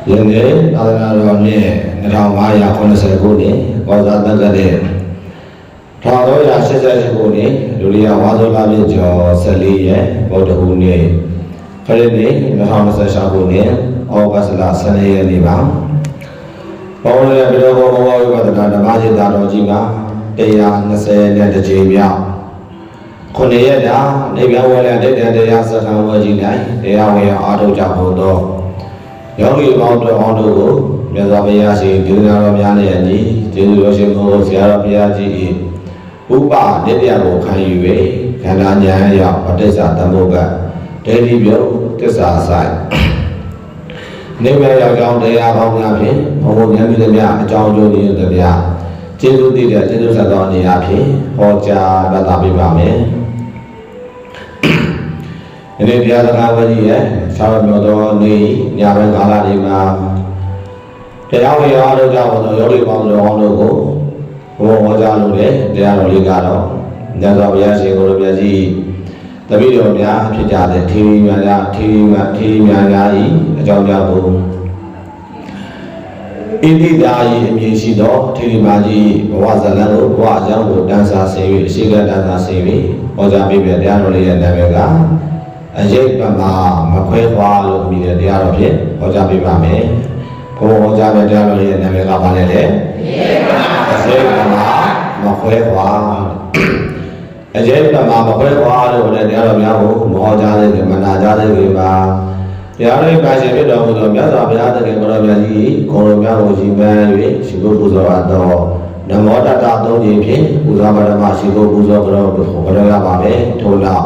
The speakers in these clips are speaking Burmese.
ယနေ့သာသနာတော်နှစ်2590ခုနှစ်ကောဇာတက္ကရာ1388ခုနှစ်ဒုတိယဝါဆိုလပြည့်ကျော်14ရက်ဗုဒ္ဓဟူးနေ့ခရစ်နှစ်2026ခုနှစ်ဩဂတ်လ12ရက်နေ့ပါဘောရရဲ့ပြည်တော်ဘောဝိပဿနာဓမ္မจิตတော်ကြီးမှာ120နဲ့တစ်ချိန်မြောက်ခုနှစ်ရက်တာနေပြောင်းဝဲတဲ့တရားစခန်းဝဲကြီးတိုင်းတရားဝင်အားထုတ်ကြဖို့တော့ယောဂီပေါင်းတော်အောင်တို့ကိုမြတ်စွာဘုရားရှင်ဒီနာတော်များနဲ့အညီကျေးဇူးတော်ရှင်ဘုရားဆရာတော်ဘုရားကြီးဥပနိတ္တကိုခံယူ၍ခန္ဓာဉာဏ်ရောက်ပဋိစ္စသမုပ္ပါဒိဋ္ဌိပြုတ်သစ္စာဆိုင်နိဗ္ဗာန်ရောက်ကြောင်းတရားကောင်းများဖြင့်ဘုံဘုံဉာဏ်ပြုသည်များအကြောင်းကျိုးရည်သည်များကျေးဇူးတည်တဲ့ကျေးဇူးဆက်သောအနေအချင်းဟောကြားပြသပေးပါမယ်ဒီနေ့တရားစကားဝကြီးရဲ့ဆောင်းမြော်တော်နေ့ညဘက်ကာလဒီမှာတရားဝေအားထုတ်ကြဖို့ယောဂီပေါင်းတော်အောင်တို့ကိုဘုံဟောကြားလို့တဲ့တရားတော်လေးကတော့ညဇောဘုရားရှင်ကိုလိုမြတ်ကြီးတပည့်တော်များဖြစ်ကြတဲ့ထေရီများများဤအကြောင်းကြောင့်ကိုဣတိဒါယီအမည်ရှိသောထေရီမကြီးဘဝဇလံကိုဘဝအကြောင်းကိုတန်းစာဆေးပြီးအရှိကတန်းစာဆေးပြီးဟောကြားပေးပြတရားတော်လေးရဲ့နာမည်ကအယိတ်ပမာမခွဲခွာလို့မြည်တဲ့တရားတော်ဖြင့်ဟောကြားပေးပါမယ်။ဘုရားဟောကြားတဲ့တရားတော်ရဲ့နာမည်ကဘာလဲလဲ။အယိတ်ပမာမခွဲခွာအယိတ်ပမာမခွဲခွာလို့တဲ့တရားတော်များကိုမဟောကြားတဲ့မနာကြားတဲ့တွေပါတရားတော်ပါရှင်ဖြစ်တော်မူသောမြတ်စွာဘုရားသခင်ကိုယ်တော်မြတ်ကြီးကိုယ်တော်များကိုရှင်ပန်း၍ရှိခိုးပူဇော်အပ်သောနမောတတ္တသုံးခြင်းဖြင့်ပူဇော်ပါရမရှိခိုးပူဇော်ကြတော်ရပါမယ်ထို့နောက်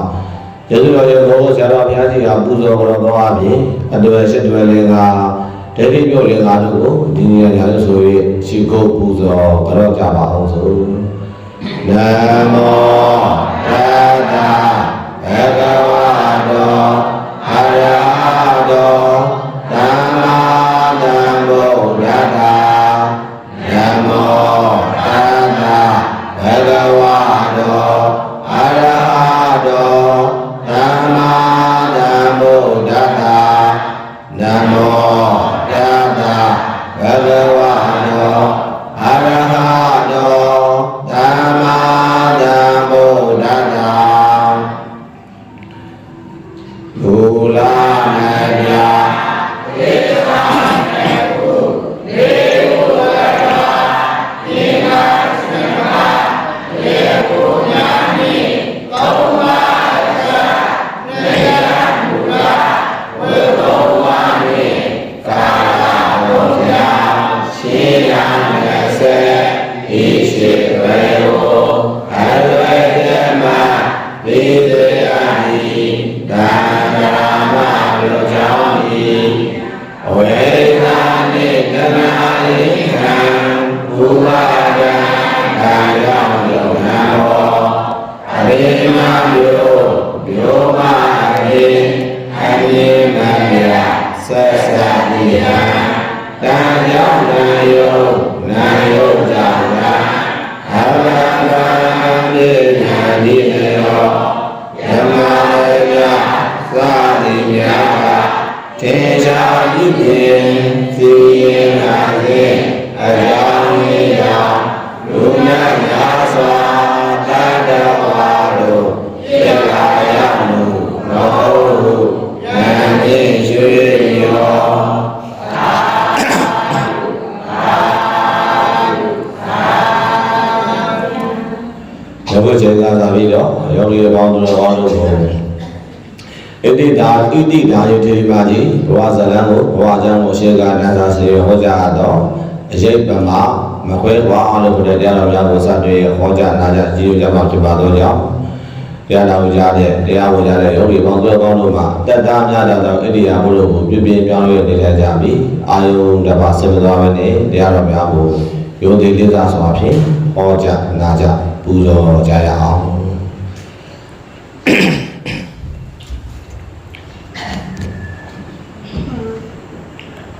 ကျေးဇူးတော်ရဲ့ဘုရားဆရာတော်ဘုရားကြီးကပူဇော်ကြတော်သောအပြင်အတွေ့အရှိတွေ့လေးကဒိဋ္ဌိပြုတ်လေးကားတို့ကိုဒီနေရာရဆို၍ရှိခိုးပူဇော်ကြတော်ကြပါအောင်ဆိုနမောတတ္တဘဂဝတောအရဟတောသမ္မာသမ္ဗုဒ္ဓတ္တနမောတတ္တဘဂဝတောအရဟတောသမ္မာသမ္ဗုဒ္ဓတ္တနမောတတ္တဘဂဝတောအရဟတောသမ္မာသမ္ဗုဒ္ဓတ္တဘူလာနယသေသာတေကုဒေဝရတိနာစမတေကုညာနိကောမသနေယမူလဝေသောဝါနိကာလဝဇာရှိယံရစေဣရှိရေယောအရဝေတမဝိသေအဟိဒါဝေဒာနိတနာလိခံဘူဝါဒံဒါယောလောနဟောအရိမယောယောမဟိအရိမယဆက်စတိဟံတံယောနာယောနာယောဇာဝံအရဟံနိညာတိယောယမယသာတိမြာတေဇာတိပြေစီရင်နာစေအရာဝိယလူနာညာစွာတတ္တဝါတို့ပြေလာရမှုလောဟုဉာဏ်ဖြင့်ရွှေရောဘုရားကျေးဇူးသာပြီးတော့ယောဂီပေါင်းတို့ဟောလို့ဣတိဒါယုထေရီမကြီးဘဝဇလံကိုဘဝအကြောင်းကိုရှင်းကားနန္ဒာစေဟောကြားတော့အယိတ်ပမာမခွဲခွာအောင်လို့တရားတော်များကိုစတွေ့ဟောကြားနာကြကြည်ကြမှာဖြစ်ပါတော့ကြောင့်တရားတော်ကြားတဲ့တရားဝေကြားတဲ့ယောဂီပေါင်းတို့ကောင်းတို့မှာတက်တာများတဲ့ဣတိယဘုလိုကိုပြပြပြောင်းလဲနေကြကြပြီးအာယုန်တစ်ပါးစေမသွားပဲနဲ့တရားတော်များကိုယုံကြည်လေးစားစွာဖြင့်ဟောကြားနာကြပူဇော်ကြရအောင်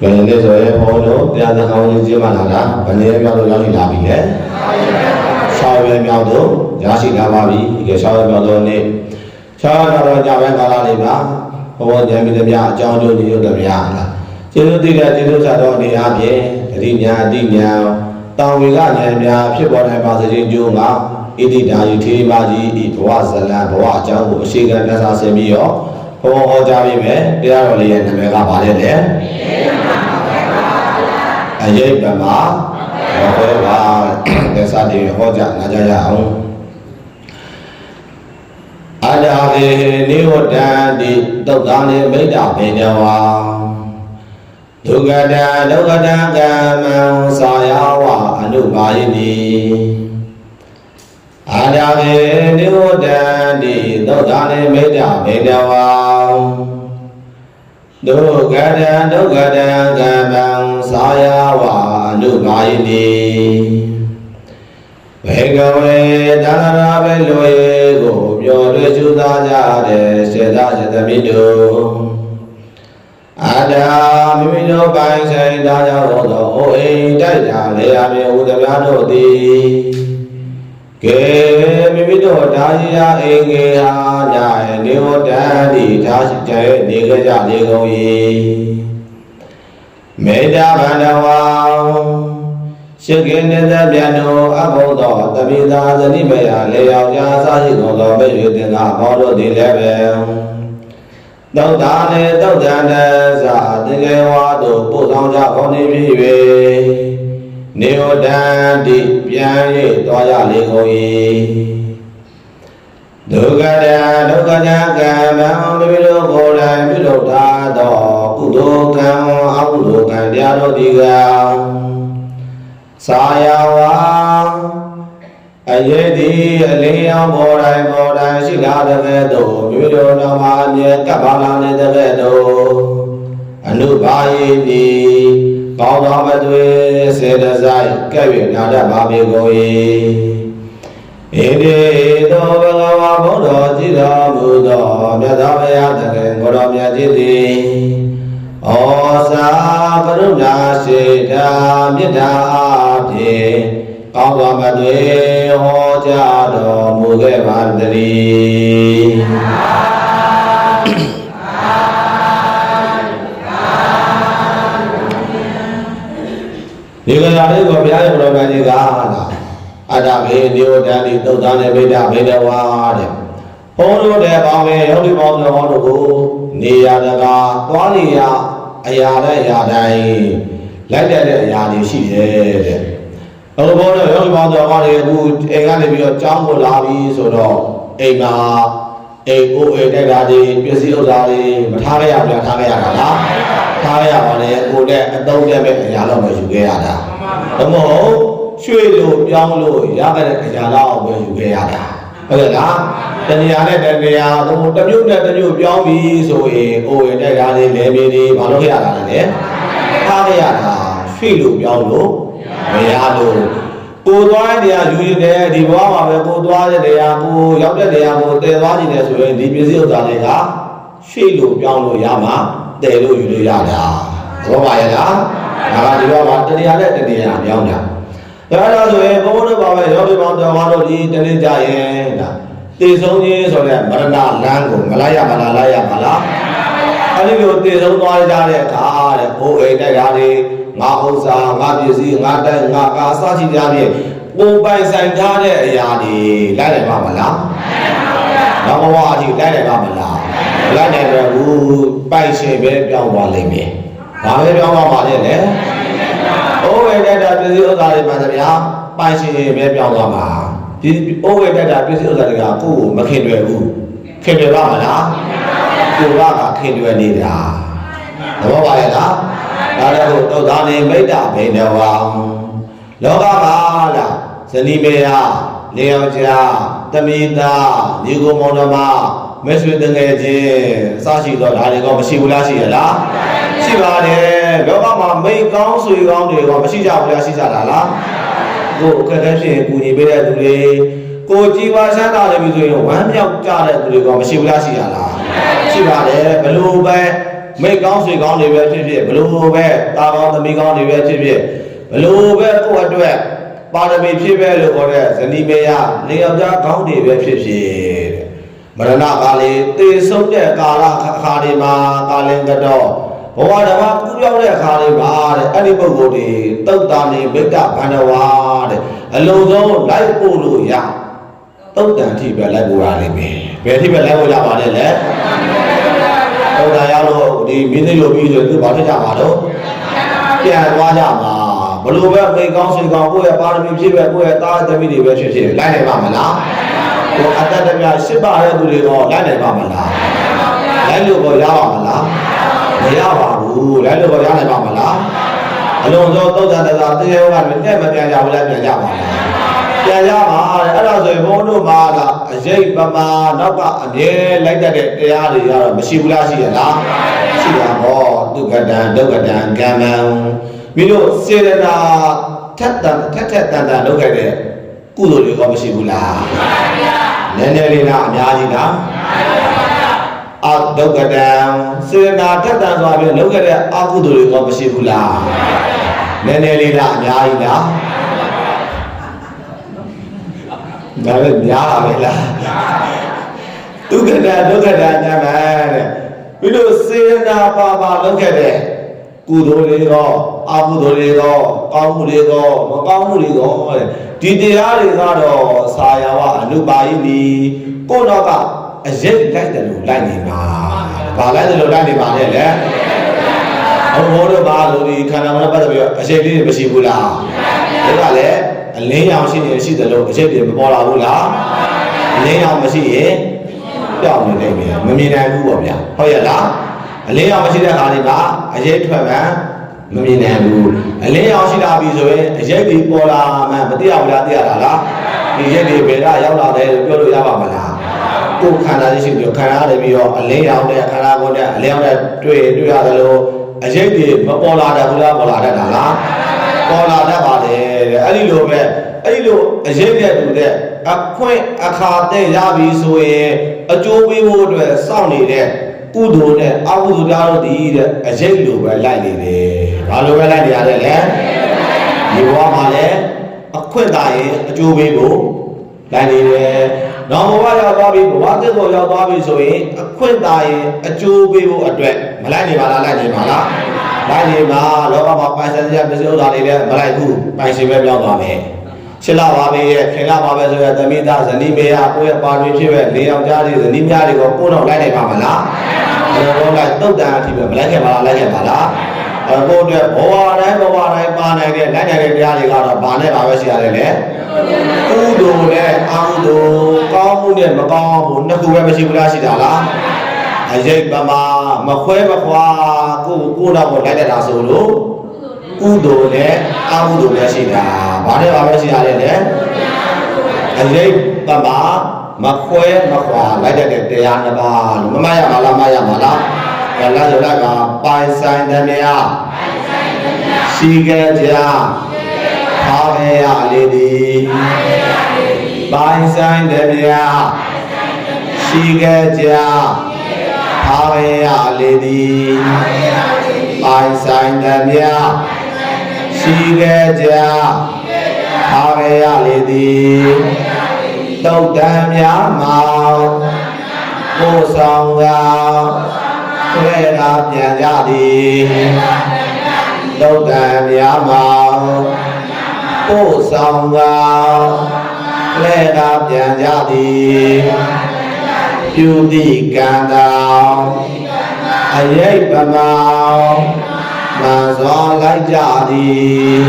ဘယ်နဲ့ဆိုရဲဘုန်းတော်တရားစကားဝင်ကြီးမှလာတာဘယ်နည်းမြောက်လို့ရောက်လာပြီလဲ6ရက်မြောက်တော့ရရှိလာပါပြီဒီ6ရက်မြောက်တော့နေ့6ရက်တော့ညဘက်ကာလလေးပါဘုန်းဉာဏ်မြင့်များအကြောင်းတို့ဒီလိုတည်းများလား ကျေးဇူးတင်တဲ့ကျေးဇူးဆရာတော်အနေအချင်းအတိညာအတိညာတောင်ဝေကဉာဏ်များဖြစ်ပေါ်နိုင်ပါစေခြင်းကြောင့်ဣတိဒါယထေမကြီးဤဘဝဇလံဘဝအကြောင်းကိုအရှိခံလက်စားဆင်ပြီးရောဘုံဟောကြားပေးမယ်တရားတော်လေးရဲ့နာမည်ကဘာလဲလဲအယိပ္ပမဘောဟောပါလက်စားတင်ဟောကြားနာကြရအောင်အဒါလေနိဝတ္တံတိသုတ်တံလေမိတ္တဘေနဝါဒုက္ကတံဒုက္ကတံကမ္မံသာယဝအနုပါယိနိအာဒါလေနိဝတ္တံတိသုတ်တံလေမိတ္တဘေနဝါဒုက္ကတံဒုက္ကတံကမ္မံသာယဝအနုပါယိနိဘေကဝေတဏ္ဍာဘေလွေကိုပြောရကျူသားကြတဲ့စေတယတမိတို့အာဒါမိမိတို့ပိုင်ဆိုင်သားကြောင့်သောအိုအိမ်တိုက်ကြလေအမြေဥဒမြတ်တို့သည်ကဲမိမိတို့ဒါကြီးရာအိမ်ငယ်ဟာညနေဝတ္တံဒီဒါရှိတဲ့နေကြကြလေကုန်၏မေတ္တာဗန္ဒဝါရှိကိနေတဲ့ပြန်တို့အဘုဒ္ဓတပိသာဇနိမယလေယောက်ျားစားရှိကုန်သောမေရွေတင်သာဘောတို့သည်လည်းပဲသုတ်တာလေသုတ်တံတသတေကေဝါတို့ပို့ဆောင်ကြကောင်းနေပြီ၍နေဝတံတိပြန်၍သွားရလေကုန်၏ဒုက္ခတံဒုက္ခတံကမ္မံမိမိတို့ကိုယ်တိုင်ပြုလုပ်ထားသောကုသိုလ်ကံအကုသိုလ်ကံတရားတို့ဒီကသာယဝါအယေတိအလေးအောင်ပေါ်တိုင်းရှိလာတဲ့ကဲ့သို့မိမိတို့တော်မှာအမြဲကပ်ပါလာနေတဲ့ကဲ့သို့အနုဘာယိတိကောင်းသောမသွေစေတဆိုင်ကဲ့၍နာတတ်ပါပေကုန်၏ဣတိသောဘဂဝါဘုဒ္ဓကြည်တော်မူသောမြတ်သောဘုရားတကယ်ကိုတော်မြတ်ကြီးသည်ဩစာကရုဏာစေတာမေတ္တာအဖြင့်ကောင်းသောမသွေဟောကြားတော်မူခဲ့ပါတည်းဒီကရာလေးကိုဘုရားရဲ့ဘုရားကြီးကအတ္တဘေနိဝတ္တံတိသုတ်တံလေဗိဒ္ဓဘေဒဝါတဲ့ဘုန်းတို့တဲ့ပေါင်းပဲယောဂီပေါင်းတော်ဟောတို့ကိုနေရတကားသွားနေရအရာတဲ့အရာတိုင်းလိုက်တဲ့အရာတွေရှိတယ်တဲ့အခုဘုန်းတော်ယောဂီပေါင်းတော်ဟောတွေအခုအိမ်ကနေပြီးတော့ကြောင်းကိုလာပြီးဆိုတော့အိမ်မှာအိမ်ကိုအိမ်တက်တာတွေပစ္စည်းဥစ္စာတွေမထားခဲ့ရဘူးလားထားခဲ့ရတာလားထားခဲ့ရပါလေကိုတဲ့အသုံးတဲ့ပဲအရာတော့မယူခဲ့ရတာဒါမဟုတ်ရွှေ့လို့ပြောင်းလို့ရခဲ့တဲ့အရာတော့ပဲယူခဲ့ရတာဟုတ်ကဲ့လားတဏှာနဲ့တဏှာတို့တစ်မျိုးနဲ့တစ်မျိုးပြောင်းပြီးဆိုရင်အိုးရတဲ့ဓာတ်လေးလဲပြီးနေဘာလို့ခဲ့ရတာလဲထားခဲ့ရတာရွှေ့လို့ပြောင်းလို့မရလို့ကိုသွားတဲ့တရားယူနေတဲ့ဒီဘဝမှာပဲကိုသွားတဲ့တရားကိုရောက်တဲ့တရားကိုတည်သွားနေတယ်ဆိုရင်ဒီပစ္စည်းဥစ္စာတွေကရွှေ့လို့ပြောင်းလို့ရမှာတည်လို့ယူလို့ရတာဘောပါရဲ့လားဒါကဒီဘဝမှာတရားနဲ့တရားပြောင်းတာဒါတော့ဆိုရင်ဘုန်းဘုန်းတို့ပါပဲယောဂီပေါင်းတော်တို့ဒီတနေ့ကြရင်ဒါတည်ဆုံးခြင်းဆိုတဲ့မရဏလမ်းကိုမလိုက်ရမလားလိုက်ရမလားအဲဒီလိုတည်ဆုံးသွားကြတဲ့အခါတဲ့ဘိုးအိမ်တိုက်တာတွေငါဥစ္စာငါပစ္စည်းငါတိုက်ငါကာစသဖြင့်ပုံပိုင်ဆိုင်ထားတဲ့အရာတွေလိုက်နိုင်ပါမလားနောက်ဘဝအထိလိုက်နိုင်ပါမလားလိုက်နိုင်တော့ဘူးပိုင်ရှင်ပဲပြောင်းသွားလိမ့်မယ်ဘာပဲပြောင်းသွားပါလဲလေအိုးဝဲတက်တာပစ္စည်းဥစ္စာတွေမှန်သမျှပိုင်ရှင်ပဲပြောင်းသွားမှာဒီအိုးဝဲတက်တာပစ္စည်းဥစ္စာတွေကကိုယ့်ကိုမခင်တွေ့ဘူးခင်တွေ့ပါမလားကိုယ်ကခင်တွေ့နေတာသဘောပါရဲ့လားဒါတော့သုတ်တံလေမိတ္တဘေနဝါလောကမှာလားဇနီးမေယလေယောက်ျားတမိသားညီကိုမောင်နှမမဲဆွေတငယ်ချင်းအစရှိတော့ဒါတွေကမရှိဘူးလားရှိရလားရှိပါတယ်လောကမှာမိတ်ကောင်းဆွေကောင်းတွေကမရှိကြဘူးလားရှိကြတာလားကိုအခက်အခဲဖြစ်ရင်ကူညီပေးတဲ့သူတွေကိုကြည်ဝါချမ်းသာတယ်ပြီဆိုရင်ဝမ်းမြောက်ကြတဲ့သူတွေကမရှိဘူးလားရှိရလားရှိပါတယ်ဘလို့ပဲမိတ်ကောင်းဆွေကောင်းတွေပဲဖြစ်ဖြစ်ဘလို့ပဲတာကောင်းသမီးကောင်းတွေပဲဖြစ်ဖြစ်ဘလို့ပဲကိုယ့်အတွက်ပါရမီဖြစ်ပဲလို့ခေါ်တဲ့ဇနီးမေယလေယောက်ျားကောင်းတွေပဲဖြစ်ဖြစ်တဲ့မရဏကာလေးသေဆုံးတဲ့ကာလအခါတွေမှာကာလင်ကတော့ ဘဝတစ်ပါးကူးပြောင်းတဲ့အခါလေးပါတဲ့အဲ့ဒီပုဂ္ဂိုလ်တွေတုတ်တာနေမိတ္တဘန္ဒဝါတဲ့အလုံးစုံလိုက်ပို့လို့ရတုတ်တန်ထိပဲလိုက်ပို့ရလိမ့်မယ်ဘယ်ထိပဲလိုက်ပို့ရပါလဲလဲတုတ်တန်ရောက်လို့ဒီမင်းသိလို့ပြီးဆိုသူဘာဖြစ်ကြမှာတော့ပြန်သွားကြမှာဘလို့ပဲမိကောင်းစိတ်ကောင်းကိုယ့်ရဲ့ပါရမီဖြစ်ပဲကိုယ့်ရဲ့သားသမီးတွေပဲဖြစ်ဖြစ်လိုက်နိုင်ပါမလားကိုအတ္တတပြရှစ်ပါးတဲ့သူတွေကလိုက်နိုင်ပါမလားလိုက်လို့တော့ရပါမလားမရပါဘူးလိုက်လို့တော့ရနိုင်ပါမလားအလုံးစုံသုတ်တန်တရားတရားကလည်းနဲ့မပြန်ကြဘူးလားပြန်ကြပါလားပြန်ရပါတဲ့အဲ့ဒါဆိုရင်ဘုန်းတို့မှာကအရေးပမာနောက်ကအမြဲလိုက်တတ်တဲ့တရားတွေကတော့မရှိဘူးလားရှိရလားရှိပါဘောဒုက္ကတံဒုက္ကတံကမ္မံမင်းတို့စေတနာထက်တန်လုပ်ခဲ့တဲ့ကုသိုလ်တွေကမရှိဘူးလားမှန်ပါဗျာနည်းနည်းလေးလားအများကြီးလားအဒုက္ကတံစေတနာထက်တန်စွာဖြင့်လုပ်ခဲ့တဲ့အကုသိုလ်တွေကမရှိဘူးလားနည်းနည်းလေးလားအများကြီးလားဒါလည်းများပါပဲလားဒုက္ကတံညမတဲ့ပြီးလို့စေတနာပါလုပ်ခဲ့တဲ့ကုသိုလ်တွေကအကုသိုလ်တွေကောင်းမှုတွေကောမကောင်းမှုတွေကောတဲ့ဒီတရားတွေကတော့စာယာဝအနုပါယိနီကိုယ်တော့ကအရေးလိုက်တယ်လို့လိုက်နေပါဘာလိုက်တယ်လို့လိုက်နေပါနဲ့လေဘုံတို့ဘာလို့ဒီခန္ဓာမနဲ့ပတ်သက်ပြီးတော့အရေးလေးတွေမရှိဘူးလားဒါကလည်းအလင်းရောင်ရှိတယ်ရှိတယ်လို့အရေးတွေမပေါ်လာဘူးလားအလင်းရောင်မရှိရင်ပြောင်းနေတယ်မမြင်နိုင်ဘူးပေါ့ဗျာဟုတ်ရဲ့လားအလင်းရောင်မရှိတဲ့အခါတွေမှာအရေးထွက်မှမမြင်နိုင်ဘူးအလင်းရောင်ရှိလာပြီဆိုရင်အရေးတွေပေါ်လာမှမသိရဘူးလားသိရတာလားဒီရေးတွေဘယ်ကရောက်လာတယ်လို့ပြောလို့ရပါမလားကိုယ်ခန္ဓာရှိပြီးခန္ဓာရပြီးတော့အလင်းရောင်တဲ့ခန္ဓာကိုယ်နဲ့အလင်းရောင်နဲ့တွေ့ရတယ်လို့အရေးတွေမပေါ်လာတယ်ဘူးလားပေါ်လာတတ်တာလားပေါ်လာတတ်ပါတယ်တဲ့အဲ့ဒီလိုပဲအဲ့ဒီလိုအရေးတဲ့တူတဲ့အခွင့်အခါတဲ့ရပြီဆိုရင်အကျိုးပေးဖို့အတွက်စောင့်နေတဲ့ကုသိုလ်နဲ့အကုသိုလ်များတို့ဒီတဲ့အရေးလိုပဲလိုက်နေတယ်။ဘာလိုပဲလိုက်နေရတယ်လဲ။ဒီဘဝမှာလည်းအခွင့်သာရင်အကျိုးပေးဖို့လိုက်နေတယ်။နောက်ဘဝရောက်သွားပြီဘဝသစ်ကိုရောက်သွားပြီဆိုရင်အခွင့်သာရင်အကျိုးပေးဖို့အတွက်မလိုက်နေပါလားလိုက်နေပါလား။လိုက်နေမှာလောကမှာပိုင်ဆိုင်စရာပစ္စည်းဥစ္စာတွေလည်းမလိုက်ဘူးပိုင်ရှင်ပဲပြောင်းသွားမယ်။ရှင်းလာပါပြီရဲ့ခင်လာပါပဲဆိုရသမိသားဇနီးမေယာကိုယ့်ရဲ့ပါရမီဖြစ်ပဲ၄ယောက်ျားတွေဇနီးများတွေကိုကိုယ်တော့လိုက်နိုင်ပါမလားဘယ်လိုလဲတုတ်တန်အထိပဲမလိုက်ခဲ့ပါလားလိုက်ခဲ့ပါလားကိုယ့်အတွက်ဘဝတိုင်းပါနိုင်တဲ့လိုက်နိုင်တဲ့တရားတွေကတော့ဘာနဲ့ပါပဲရှိရတယ်လေကုသိုလ်နဲ့အကုသိုလ်ကောင်းမှုနဲ့မကောင်းမှုနှစ်ခုပဲမရှိဘူးလားရှိတာလားအရေးပမာမခွဲမခွာကိုတော့ကိုလိုက်တတ်တာဆိုလို့ကုသိုလ်နဲ့အကုသိုလ်လည်းရှိတာဘာနဲ့ပါပဲရှိရတယ်လေအရေးပမာမခွဲမခွာလိုက်တဲ့တရားနှစ်ပါးမမရပါလားမရပါလားဘယ်လားဆိုတော့ကပိုင်ဆိုင်တယ်များရှိခဲ့ကြပါပဲရလေဒီပိုင်ဆိုင်တယ်များရှိခဲ့ကြပါပဲရလေဒီပိုင်ဆိုင်တယ်များရှိခဲ့ကြပါပဲရလေဒီတုတ်တံများမှာကိုယ်ဆောင်ကခွဲတာပြန်ကြသည်တုတ်တံများမှာကိုယ်ဆောင်ကခွဲတာပြန်ကြသည်ပြုတိကံတော်အရေးပမောမစွာလိုက်ကြသည်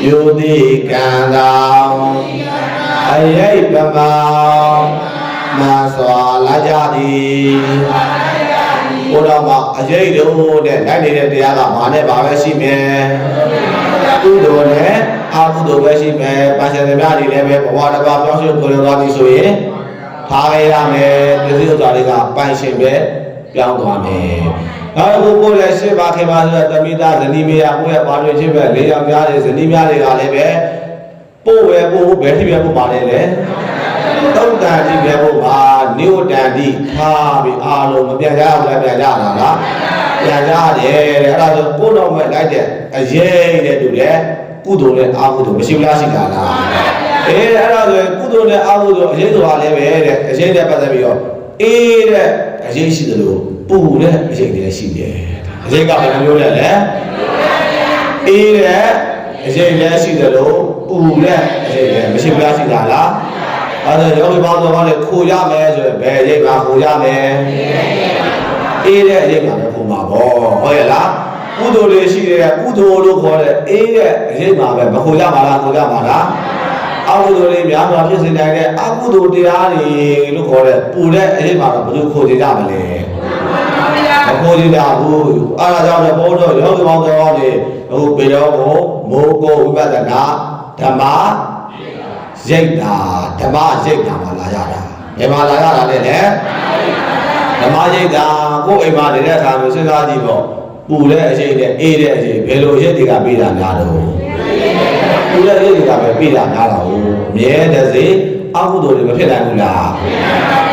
ပြုတိကံတော်အရေးပမောမစွာလာကြသည်ဘုရားမှာအရေးတို့တဲ့လိုက်နေတဲ့တရားကဘာနဲ့ဘာပဲရှိမယ်ကုသိုလ်နဲ့အကုသိုလ်ပဲရှိမယ်ပါရှင်သမ ्या တွေလည်းပဲဘဝတစ်ပါးပြောင်းရွှေ့ကိုယ်တော်သွားပြီဆိုရင်ထားရမယ်ပစ္စည်းဥစ္စာတွေကပိုင်ရှင်ပဲပြောင်းသွားမယ်နောက်ကိုယ်လည်းရှင်းပါခင်ပါဆိုတဲ့တမိသားဇနီးမယားကိုယ့်ရဲ့ပါတွင်ချင်းပဲ၄ယောက်များတွေဇနီးများတွေကလည်းပဲပို့ဘယ်ထိပဲပို့ပါလေလေတုတ်တန်တိပဲပို့ပါနိဝတ္တန်တိထားပြီးအားလုံးမပြန်ကြဘူးလားပြန်ကြတာလားပြန်ကြတယ်တဲ့အဲ့ဒါဆိုကိုယ်တော်မဲ့လိုက်တဲ့အရေးတဲ့တူတယ်ကုသိုလ်နဲ့အာဟုသိုလ်မရှိဘူးလားရှိတာလားအဲ့ဒါဆိုကုသိုလ်နဲ့အာဟုသိုလ်အရေးဆိုတာလည်းပဲတဲ့အရေးနဲ့ပတ်သက်ပြီးတော့အေးတဲ့အရေးရှိသလိုပူတဲ့အရေးတွေရှိတယ် အစိတ်ကဘယ်လိုမျိုးလဲအေးတဲ့အစိတ်လည်းရှိတယ်လို့ပူတဲ့အစိတ်လည်းမရှိဘူးလားရှိတာလားအဲ့ဒါယောဂီပေါင်းတော်ကလည်းခိုရမယ်ဆိုရင်ဘယ်အစိတ်ကခိုရမယ်အေးတဲ့အစိတ်ကပဲခိုမှာပေါ့ဟုတ်ရဲ့လားကုသိုလ်တွေရှိတယ်ကုသိုလ်လို့ခေါ်တဲ့အေးတဲ့အစိတ်မှာပဲမခိုရပါလားခိုရပါလားအကုသိုလ်တွေများများဖြစ်စေနိုင်တဲ့အကုသိုလ်တရားတွေလို့ခေါ်တဲ့ပူတဲ့အစိတ်မှာတော့ဘယ်လိုခိုကြကြမလဲမခိုကြကြဘူးအဲ့ဒါကြောင့်လည်းဘုန်းတော်ယောဂီပေါင်းတော်တွေအခုပေတော်ကိုမိုးကိုဝိပဿနာဓမ္မရိတ်တာဓမ္မရိတ်တာမှာလာရတာဘယ်မှာလာရတာလဲဓမ္မရိတ်တာကိုယ်အိမ်မှာနေတဲ့အခါမျိုးစဉ်းစားကြည့်ပေါ့ပူတဲ့အချိန်နဲ့အေးတဲ့အချိန်ဘယ်လိုရိတ်တွေကပြီးတာများတော့ပူတဲ့ရိတ်တွေကပဲပြီးတာများတာဟုတ်မြဲတဲ့စေအကုသိုလ်တွေမဖြစ်နိုင်ဘူးလား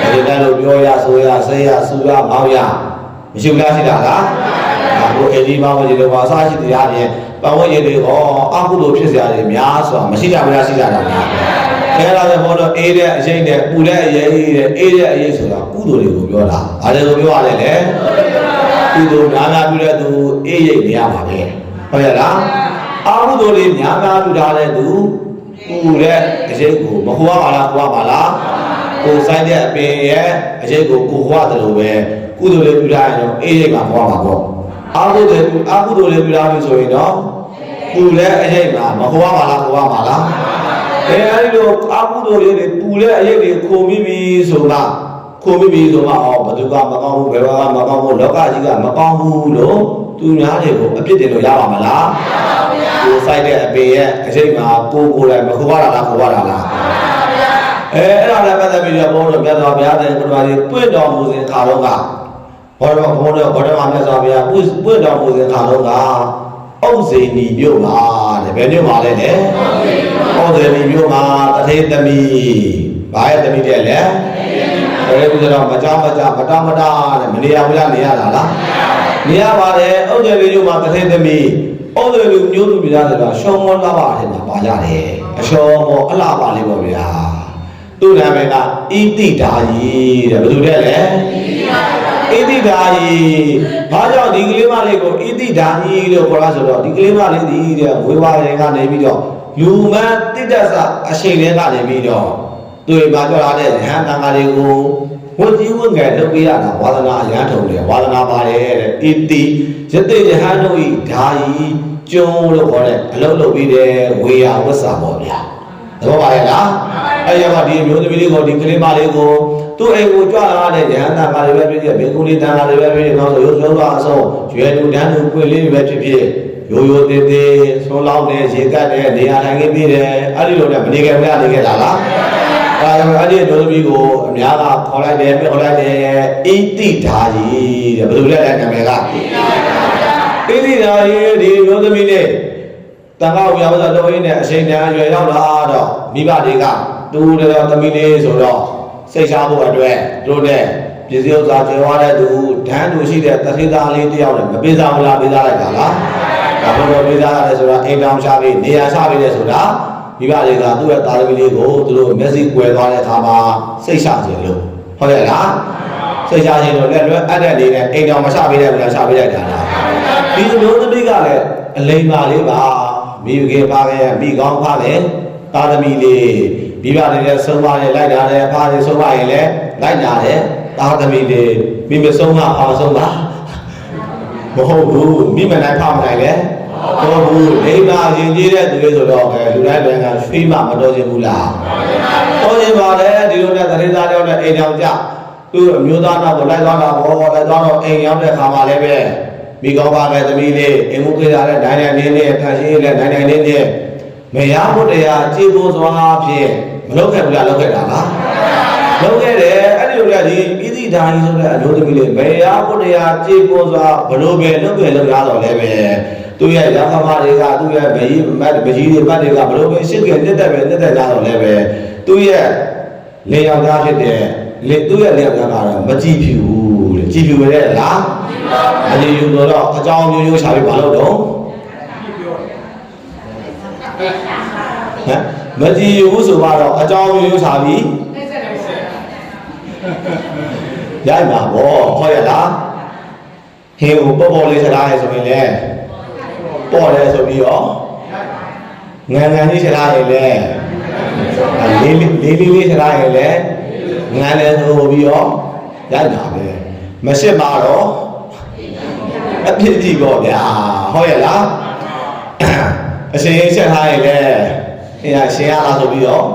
အဲဒီတည်းလို့ပြောရဆိုရဆေးရစူရမောင်းရမရှိဘူးလားရှိတာလားအခုအေဒီမောင်းကြီးတွေပါအစားရှိတရားတွေပတ်ဝန်းကျင်တွေဟောအကုသိုလ်ဖြစ်စရာတွေများစွာမရှိကြဘူးလားရှိကြတာလားခဲလာတဲ့ဘောတော့အေးတဲ့အချိန်နဲ့ပူတဲ့အရေးတဲ့အေးတဲ့အရေးဆိုတာကုသိုလ်တွေကိုပြောတာဒါတွေကိုပြောရတယ်လေကုသိုလ်များများပြုတဲ့သူအေးရိပ်နေရပါပဲဟုတ်ရဲ့လားအကုသိုလ်တွေများများပြုထားတဲ့သူပူတဲ့အချိန်ကိုမခေါ်ပါလားခေါ်ပါလားကိုဆိုင်တဲ့အပင်ရဲ့အချိန်ကိုကိုခေါ်တယ်လို့ပဲကုသိုလ်တွေပြုထားရင်တော့အေးရိပ်မှာခေါ်ပါပေါ့အကုသိုလ်တွေပြုထားပြီဆိုရင်တော့ပူတဲ့အချိန်မှာမခေါ်ပါလားခေါ်ပါလားအဲဒီလိုအကုသိုလ်လေးတွေပူတဲ့အရေးတွေခုံမိပြီဆိုတာဩဘသူကမကောင်းဘူးဘယ်ဘာကမကောင်းဘူးလောကကြီးကမကောင်းဘူးလို့သူများတွေကိုအပြစ်တင်လို့ရပါမလားမရပါဘူးဗျာကိုစိုက်တဲ့အပင်ရဲ့အချိန်မှာကိုယ်မခေါ်ပါလားခေါ်ပါလားမှန်ပါဗျာအဲ့ဒါလည်းပတ်သက်ပြီးတော့ဘုန်းတော်မြတ်စွာဘုရားတဲ့ဘုရားကြီးပွင့်တော်မူစဉ်ခါတော့ကဘောတော်မြတ်စွာဘုရားပွင့်တော်မူစဉ်ခါတော့ကဩဇေနီမြို့မှာတဲ့ဘယ်မြို့မှာလဲဩဇေနီမြို့မှာတထေသမီးဘာရဲ့သမီးတဲ့လဲဒါလည်းဥစ္စာတော့မကြောက်မတာတဲ့မနေရဘူးလားနေရတာလားနေရပါတယ်ဩဇေနီမြို့မှာတထေသမီးဩဇေနီမြို့သူပြည်သားဆိုတာရှောမောလာပါတယ်မှာပါရတယ်အရှောမောအလှပါလေးပေါ့ဗျာသူ့နာမည်ကဣတိဓာကြီးတဲ့ဘယ်သူတဲ့လဲဣတိဓာကြီးဘာကြောင့်ဒီကလေးမလေးကိုဣတိဓာကြီးလို့ခေါ်ရဆိုတော့ဒီကလေးမလေးဒီတဲ့ဝေဝါရင်ကနေပြီးတော့လူမန်းတိတ္တဆအချိန်လေးကနေပြီးတော့သူ့ဘာကြောလာတဲ့ရဟန်းတန်ဃာတွေကိုဝတ်ကြီးဝတ်ငယ်လုပ်ပေးရတာဝါဒနာအရန်ထုံတယ်ဝါဒနာပါတယ်တဲ့ဣတိယတိရဟန်းတို့ဤဓာကြီးကျုံလို့ခေါ်တဲ့အလုံးလုပ်ပြီးတဲ့ဝေယဝတ်စာပေါ့ဗျာသဘောပါရဲ့လားအဲ့ရမှာဒီမျိုးသမီးလေးကိုဒီကလေးမလေးကိုသူ့အိမ်ကိုကြွလာတဲ့ရဟန်းတန်ဃာတွေပဲဖြစ်ဖြစ်ဘေကုလေးတန်ဃာတွေပဲဖြစ်ဖြစ်ကောင်းဆိုရိုးရိုးသွားအဆုံးရွယ်လူတန်းလူပွင့်လေးပဲဖြစ်ဖြစ်ရိုးသေးသေးဆုံးလောင်းတဲ့ရေကတ်တဲ့နေရာထိုင်ခင်းပြီးတယ်အဲ့ဒီလိုနဲ့မနေခဲ့ဘူးလားနေခဲ့တာလားအဲ့ဒါအဲ့ဒီမျိုးသမီးကိုအများကခေါ်လိုက်တယ်ပြောလိုက်တယ်ဣတိဓာကြီးတဲ့ဘယ်လိုလဲနာမည်ကဣတိဓာကြီးဒီမျိုးသမီးလေးတန်ခါဝေယဝဇ္ဇတော်ရင်းနဲ့အချိန်တန်ရွယ်ရောက်လာတော့မိဘတွေကတူတယ်သမီးလေးဆိုတော့စိတ်ချဖို့အတွက်တို့နဲ့ပြည်စည်းဥစ္စာကျေဝါတဲ့သူဒန်းသူရှိတဲ့တထေသားလေးတယောက်နဲ့မပေးစားဘူးလားပေးစားလိုက်တာလားဒါဘုရားပေးစားရတယ်ဆိုတာအိမ်တောင်ချပြီးနေရာချပြီးတယ်ဆိုတာမိဘတွေကသူ့ရဲ့သားသမီးလေးကိုသူတို့မျက်စိကွယ်သွားတဲ့အခါမှာစိတ်ချခြင်းလို့ဟုတ်ရဲ့လားစိတ်ချခြင်းလို့လက်လွဲအပ်တဲ့အနေနဲ့အိမ်တောင်မချပေးတဲ့ဘူးလားချပေးလိုက်တာလားဒီလိုသမီးကလည်းအလိမ္မာလေးပါမိခင်ပါခဲ့မိကောင်းပါခဲ့သားသမီးလေးမိဘတွေလည်းဆုံးပါလေလိုက်တာလေဖားတွေဆုံးပါရင်လည်းလိုက်တာလေသားသမီးတွေမိမဆုံးပါအောင်ဆုံးပါမဟုတ်ဘူးမိမနိုင်ဖားမနိုင်လေမဟုတ်ဘူးလိမ္မာရင်ကြီးတဲ့သူတွေဆိုတော့လူတိုင်းတွေကရွှေမှမတော်ချင်ဘူးလားတော်ချင်ပါတယ်ဒီလိုနဲ့သတင်းသားရောက်တဲ့အိမ်ကြောင်ကြသူ့အမျိုးသားနောက်ကိုလိုက်သွားတာဘောလိုက်သွားတော့အိမ်ရောက်တဲ့ခါမှလည်းပဲမိကောင်းပါခဲ့သမီးလေးအိမ်မှုခေလာတဲ့နိုင်နိုင်နေတန်ရှင်းလေးနိုင်နေမရဖို့တရားကြည်ဖို့စွာဖြင့်မလုပ်ခဲ့ဘူးလားလုပ်ခဲ့တာလားလုပ်ခဲ့တယ်အဲ့ဒီလိုကဒီဣတိဓာကြီးဆိုတဲ့အမျိုးသမီးလေးမရဖို့တရားကြည်ဖို့စွာဘလို့ပဲလုပ်ရတော့လည်းပဲသူရဲ့ရသမားတွေကသူရဲ့မကြီးတွေမတ်တွေကဘလို့ပဲရှစ်ကနှစ်သက်ကြတော့လည်းပဲသူရဲ့လေယောက်သားဖြစ်တဲ့သူရဲ့လေယောက်သားကတော့မကြည့်ဖြူတဲ့ကြည့်ဖြူပဲလားမကြည့်ဖြူဆိုတော့အကြောင်းမျိုးမျိုးရှာပြီးဘာလုပ်တော့မကြည်ဘူးဆိုတော့အကြောင်းမျိုးချပြီးရိုက်မှာပေါ့ဟုတ်ရဲ့လား ဟင်းကိုပေါ်လေးချက်ထားရဲဆိုရင်လေပေါ်လဲဆိုပြီးတော့ငန်းကြီးချက်ထားရဲလေလေးချက်ထားရဲလေငန်းလဲဆိုပြီးတော့ရိုက်တာပဲမရှိပါတော့အပြစ်ကြီးပေါ့ဗျာဟုတ်ရဲ့လားအရှင်ချက်ထားရဲလေအင်းရှင်ရလားဆိုပြီးတော့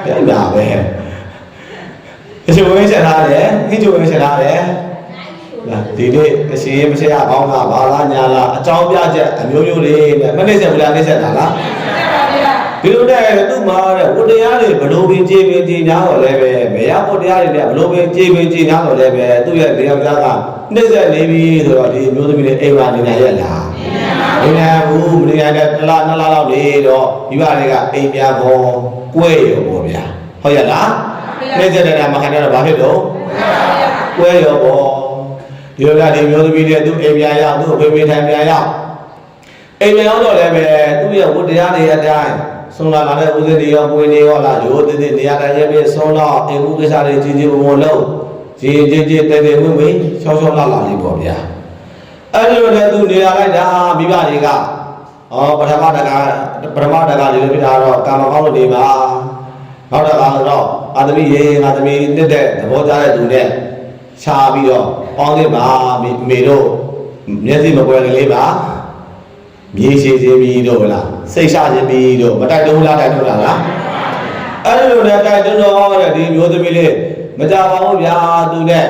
ရိုက်တာပဲအရှင်ဝင်ချက်ထားတယ်ဟင်းချိုဝင်ချက်ထားတယ်ဒီနေ့အရှင်မရှိရကောင်းတာဘာလားညာလားအကြောင်းပြချက်အမျိုးမျိုးလေးနဲ့မနှိမ့်ဆက်ဘူးလားနှိမ့်ဆက်တာလားဒီလိုနဲ့သူ့မှာတဲ့ဝတ္တရားတွေဘလို့ပင်ကြေပင်ကြေညာတော့လည်းပဲမရဝတ္တရားတွေနဲ့ဘလို့ပင်ကြေပင်ကြေညာတော့လည်းပဲသူ့ရဲ့နေရာပြားကနှိမ့်ဆက်နေပြီဆိုတော့ဒီမျိုးသမီးလေးအိမ်မှာနေနိုင်ရဲ့လားနေနိုင်ဘူးမနေနိုင်တဲ့တစ်လနှစ်လလောက်နေတော့ဒီဘာတွေကအိမ်ပြားပေါ်ကွဲရောပေါ့ဗျာဟုတ်ရဲ့လားနှိမ့်ဆက်တဲ့မှာခံရတော့ဘာဖြစ်တော့ကွဲရောပေါ့ဒီလိုကဒီမျိုးသမီးတွေသူ့အိမ်ပြန်ရောက်သူ့အဖေဖေထိုင်ပြန်ရောက်အိမ်ပြန်ရောက်တော့လည်းပဲသူ့ရဲ့ဝတ္တရားတွေအတိုင်းဆုံးလာတဲ့ဦးဇင်းတွေရောပွေနေရောလာရိုးသေးသေးနေရာတိုင်းရဲ့ပြဆုံးတော့အိမ်ဦးကိစ္စတွေကြီးကြီးပုံလုံးကြီးကြီးတဲတဲဝင်းဝင်းချောချောလာလာလေးပေါ့ဗျာအဲ့ဒီလိုနဲ့သူနေရာလိုက်တာမိဘတွေကပထမတကလေးလိုပြတာတော့ကာမကောင်းလို့နေပါနောက်တစ်ခါတော့အာသမီးရေငါသမီးတက်တဲ့သဘောကျတဲ့သူနဲ့ချာပြီးတော့ပေါင်းသစ်ပါမေတို့မျက်စိမကွယ်ကလေးပါမြေရှိခြင်းပြီးတော့လားစိတ်ရှခြင်းပြီးတော့မတိုက်တုံးလားတိုက်တုံးလားအဲ့ဒီလိုနဲ့တိုက်တုံးတော့တဲ့ဒီမျိုးသမီးလေးမကြပါဘူးဗျာသူနဲ့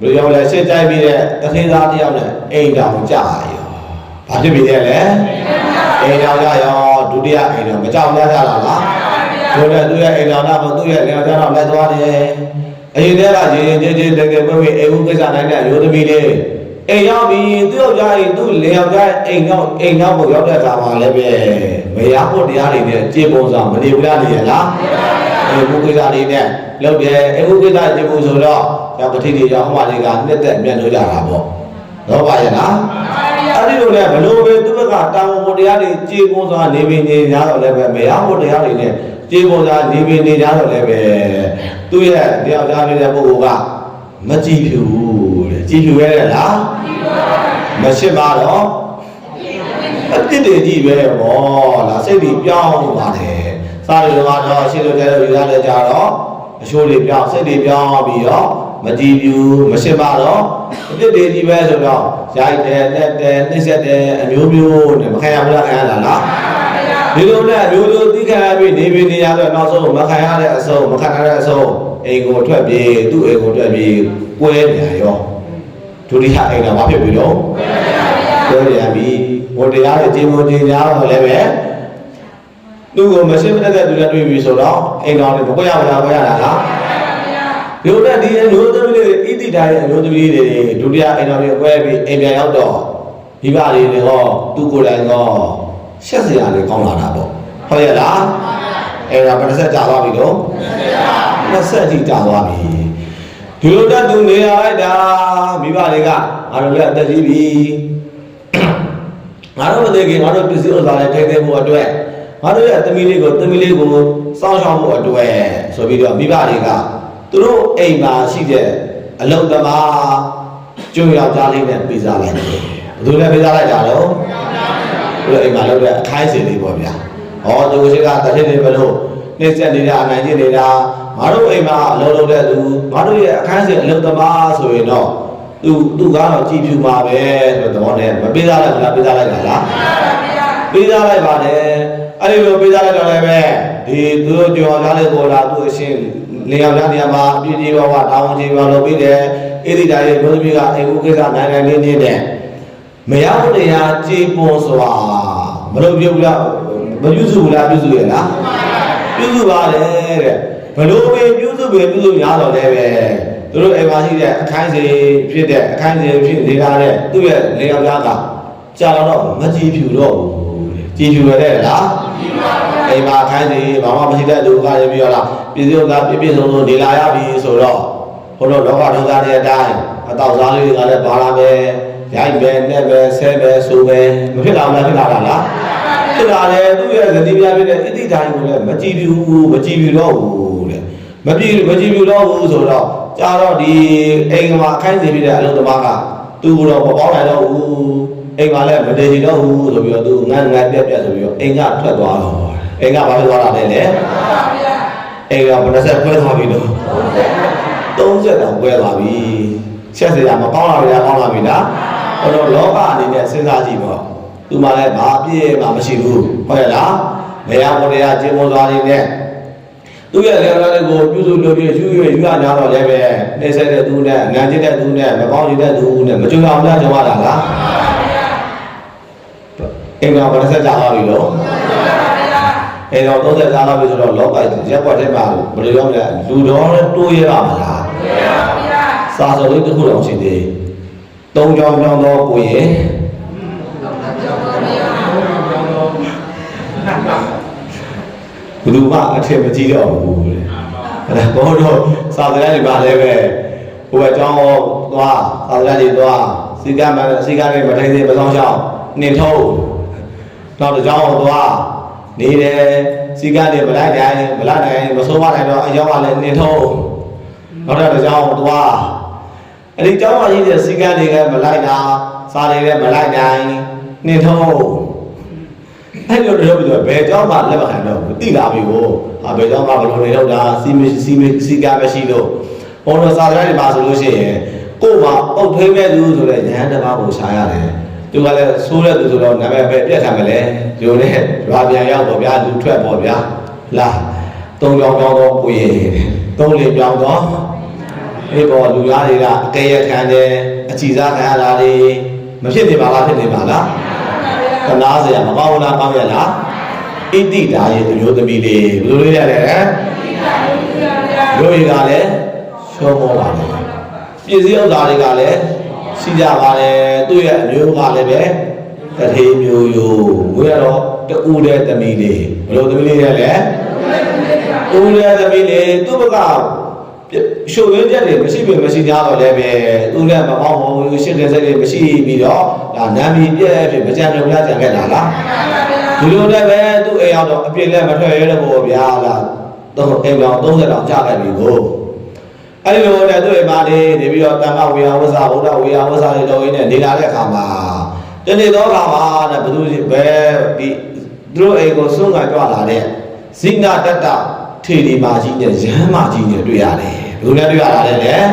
ဘယ်လိုလဲရှစ်တိုက်ပြီးတဲ့တထေးသားတယောက်နဲ့အိမ်တောင်ကြာရောဘာဖြစ်ပြီးတဲ့လဲအိမ်တောင်ကြာရောဒုတိယအိမ်တော်မကြောက်ကြတာလားဆိုတော့သူရဲ့အိမ်တော်တော့သူ့ရဲ့လင်တော်တော့လက်သွားတယ်အရင်တည်းကရင်ချင်းချင်းတကယ်ပဲအိမ်ဦးကိစ္စနိုင်တဲ့ရိုးသမီးလေးအိမ်ရောက်ပြီးသူ့ယောက်ျားကြီးသူ့လင်ယောက်ျားအိမ်နောက်ကိုရောက်တဲ့အခါမှာလည်းပဲမရဖို့တရားတွေနဲ့ကြေပုံဆောင်မနေဘူးလားနေရလားအိမ်ဦးကိစ္စတွေနဲ့လုပ်တယ်အိမ်ဦးကိစ္စကြေပုံဆိုတော့ယောက်ပတိတွေရောက်ဟိုမှာတွေကနှစ်သက်မြတ်လို့ကြတာပေါ့တော့ပါရဲ့လားအဲ့ဒီလိုနဲ့ဘလို့ပဲသူ့ဘက်ကတာဝန်ပေါ်တရားတွေကြေပုံဆောင်နေပြီးနေကြတော့လည်းပဲမရဖို့တရားတွေနဲ့ကြေပုံဆောင်နေပြီးနေကြတော့လည်းပဲသူ့ရဲ့တယောက်ကြားနေတဲ့ပုဂ္ဂိုလ်ကမကြည့်ဖြူတဲ့ကြည့်ဖြူရဲလားမရှိပါတော့အတိတ်တည်းကြီးပဲပေါ့လားစိတ်ကြီးပြောင်းပါတယ်စားရတော့ရှင်းလို့တဲ့လူရလည်းကြတော့အချိုးတွေပြောင်းစိတ်တွေပြောင်းပြီးတော့မကြည့်ဖြူမရှိပါတော့အတိတ်တည်းကြီးပဲဆိုတော့ရိုက်တယ်လက်တယ်နှိမ့်ဆက်တယ်အမျိုးမျိုးနဲ့မခံရဘူးလားခံရတာလားဒီလိုနဲ့မျိုးမျိုးသိခံရပြီးနေပြီးနေရတော့နောက်ဆုံးမခံရတဲ့အဆုံးမခံရတဲ့အဆုံးအိမ်ကိုထွက်ပြေးသူ့အိမ်ကိုထွက်ပြေးကွဲပြန်ရောဒုတိယအိမ်ကဘာဖြစ်ပြီတော့ကွဲပြန်ပြီဘုရားရဲ့ခြင်းမုန်းခြင်းများတော့လည်းပဲသူ့ကိုမရှိမတဲ့သူနဲ့တွေ့ပြီဆိုတော့အိမ်တော်တွေဘကွဲရမလားဘကွဲရတာလားဒီလိုနဲ့ဒီအမျိုးသမီးတွေဣတိတာရဲ့အမျိုးသမီးတွေဒုတိယအိမ်တော်တွေကွဲပြီးအိမ်ပြန်ရောက်တော့မိဘတွေရောသူ့ကိုယ်တိုင်ရောရှက်စရာတွေကောင်းလာတာပေါ့ဟုတ်ရဲ့လားအဲ့ဒါဘယ်တစ်ဆက်ကြာသွားပြီတော့20ကြီးကြာသွားပြီဒီလိုတက်သူနေရလိုက်တာမိဘတွေကငါတို့လည်းအသက်ကြီးပြီငါတို့မသိခင်ငါတို့ပစ္စည်းဥစ္စာတွေထိန်းသိမ်းဖို့အတွက်ငါတို့ရဲ့သမီးလေးကိုစောင့်ရှောက်ဖို့အတွက်ဆိုပြီးတော့မိဘတွေကသူတို့အိမ်မှာရှိတဲ့အလုံသမားကျွန်းယောက်ျားလေးနဲ့ပေးစားလိုက်တယ်ဘယ်သူလဲပေးစားလိုက်တာတော့သူတို့အိမ်မှာလုပ်တဲ့အခိုင်းအစင်လေးပေါ့ဗျာဟောသူရှိကတထည့်နေမလို့နှိမ့်ဆက်နေတာအနိုင်ကျင့်နေတာငါတို့အိမ်မှာအလုံးလုံးတဲ့သူငါတို့ရဲ့အခန်းစဉ်အလုပ်သမားဆိုရင်တော့သူကတော့ကြည်ဖြူမှာပဲဆိုတဲ့သဘောနဲ့မပေးစားလိုက်ဘူးလားပေးစားလိုက်တာလားပေးစားလိုက်ပါတယ်အဲ့ဒီလိုပေးစားလိုက်တော့လည်းပဲဒီသူတို့ကြော်ကားလေးပေါ်လာသူအရှင်နေရာနေရာမှာပြည်ကြီးဘဝတာဝန်ကြီးဘဝလုပ်ပြီးတယ်ဣတိတာရဲ့ဘုရားမိကအိမ်ဦးကိစ္စနိုင်နေနေတဲ့မရဖို့တရားကြည်ပေါ်စွာမလုပ်ပြုတ်လားမပြုစုဘူးလားပြုစုရလားပြုစုပါတယ်တဲ့ဘလို့ပဲပြုစုရတော့လည်းပဲသူတို့အိမ်မှာရှိတဲ့အခန်းစဉ်ဖြစ်နေတာတဲ့သူ့ရဲ့လေယောက်ျားကကြာတော့မကြည်ဖြူတော့ဘူးတဲ့ကြည်ဖြူရတဲ့လားအိမ်မှာအခန်းစဉ်ဘာမှမရှိတဲ့လူကလည်းပြောတာပြည်စုံကပြည့်စုံနေလာရပြီဆိုတော့ဘုလို့လောကဒုက္ခတွေအတိုင်းအတော့စားလေးတွေကလည်းပါလာမယ်ရိုက်မယ်နဲ့ပဲဆဲမယ်ဆိုမယ်မဖြစ်လာဘူးလားဖြစ်လာတာလားဖြစ်လာတယ်သူ့ရဲ့ဇတိပြဖြစ်တဲ့ဣတိတိုင်းကိုလည်းမကြည်ဖြူတော့ဘူးတဲ့မကြည်ဖြူတော့ဘူးဆိုတော့ကြာတော့ဒီအိမ်မှာအခန်းစီဖြစ်တဲ့အလုံးသမားက သူတော့မပေါင်းနိုင်တော့ဘူးအိမ်ကလည်းမတည်ချင်တော့ဘူးဆိုပြီးတော့သူငန်းငန်းပြက်ပြက်ဆိုပြီးတော့အိမ်ကထွက်သွားတော့အိမ်ကဘာဖြစ်သွားတာလဲလေအိမ်ကဘယ်နဲ့ဆက်ခွဲသွားပြီတော့30တောင်ခွဲသွားပြီချက်စရာမကောင်းလာပြီလားကောင်းလာပြီလားဟိုတော့လောကအနေနဲ့စဉ်းစားကြည့်ပေါ့သူမှလည်းဘာပြည့်မှမရှိဘူးဟုတ်ရဲ့လားမရဘောတရားကျင်းမောသွားနေနဲ့သူရဲ့လေလာလေးကိုပြုစုလို့ပြယူရညာတော့လည်းပဲနှိမ့်ဆက်တဲ့သူနဲ့ငံကျတဲ့သူနဲ့မပေါင်းနေတဲ့သူနဲ့မကြုံအောင်လားကြောက်ရတာလားအိမ်တော်ဘယ်ဆက်ကြသွားပြီလို့အိမ်တော်30ကြာသွားပြီဆိုတော့လောကရက်ွက်ထဲမှာဘယ်လိုပြောမလဲလူတော်တိုးရပါမလားစာစုံလေးတစ်ခုတော့ရှိသေးသုံးကြောင်းကြောင်းတော့ကိုရင်ဘယ်သူမှအထင်မကြီးတော့ဘူးတဲ့အဲ့ဒါဘောတော့စာစကားတွေပါလဲပဲဟိုဘက်ကျောင်းသွားစာစကားတွေသွားစီကမ်းစီကမ်းတွေမထိုင်သေးမဆောင်ရှောင်းနှင်ထုတ်နောက်တစ်ကျောင်းသွားနေတယ်စီကမ်းတွေမလိုက်နိုင်မဆိုးမနိုင်တော့အယောက်ကလည်းနှင်ထုတ်နောက်တစ်ကျောင်းသွားအဲ့ဒီကျောင်းမှာရှိတဲ့စီကမ်းတွေကမလိုက်တာစာတွေလည်းမလိုက်နိုင်နှင်ထုတ်အဲ့လိုတော့ဘယ်เจ้าမှလက်မခံတော့ဘူးသိလာပြီကိုဘယ်เจ้าမှဘယ်လိုနေတော့ဒါစီကားမရှိလို့ဘောတော်စာသားတွေပါဆိုလို့ရှိရင်ကို့မှာအုတ်ထိမဲ့သူဆိုတဲ့ဉာဏ်တစ်ပါးကိုရှားရတယ်သူကလည်းဆိုးတဲ့သူဆိုတော့နာမည်ပဲပြတ်ထားမလဲဒီလိုနဲ့ရွာပြန်ရောက်တော့ဗျာလူထွက်ပေါ့ဗျာလာသုံးကြောင်းတော့ကိုရသုံးလေပြောင်းတော့ဒီပေါ်လူသားတွေကအကဲရခံတယ်အချီစားခံရတာတွေမဖြစ်နေပါလားဖြစ်နေပါလားကနာစရာမကောင်းလားကောင်းရလားဣတိဒါရဲ့အမျိုးသမီးလေးဘယ်လိုလေးရလဲတို့တွေကလည်းရှောမောပါလေပြည်စည်းဥစ္စာတွေကလည်းရှိကြပါတယ်သူ့ရဲ့အမျိုးကလည်းပဲတထေးမျိုးရိုးဝေးတော့တူတဲ့သမီးလေးဘယ်လိုသမီးလေးလဲတူတဲ့သမီးလေးသူ့ဘကရှုပ်ရင်းချက်တွေမရှိပြီမရှိကြတော့လည်းပဲသူနဲ့မပေါင်းဘူးရှစ်တဲ့စိတ်တွေမရှိပြီးတော့ဒါနာမည်ပြည့်ဖြစ်မကြံပြုံရကြံခဲ့တာလားဒီလိုနဲ့ပဲသူ့အိမ်အောင်တော့အပြည့်လည်းမထွက်ရဲတော့ဘူးဗျာလားတော့အိမ်အောင်30တောင်ကြာခဲ့ပြီကိုအဲ့ဒီလိုနဲ့သူ့အိမ်မှာနေပြီးတော့တန်ခါဝေယဝဆဗုဒ္ဓဝေယဝဆတွေတော်ရင်းနဲ့နေလာတဲ့အခါမှာတနေ့တော့ခါမှာတဲ့ဘသူပဲဒီသူတို့အိမ်ကိုစွန့်ကကြွလာတဲ့ဇိနာတတထေရီမာကြီးနဲ့ရဟန်းမကြီးနဲ့တွေ့ရတယ်ဘယ်လိုလဲတွေ့ရတာလဲရဟန်း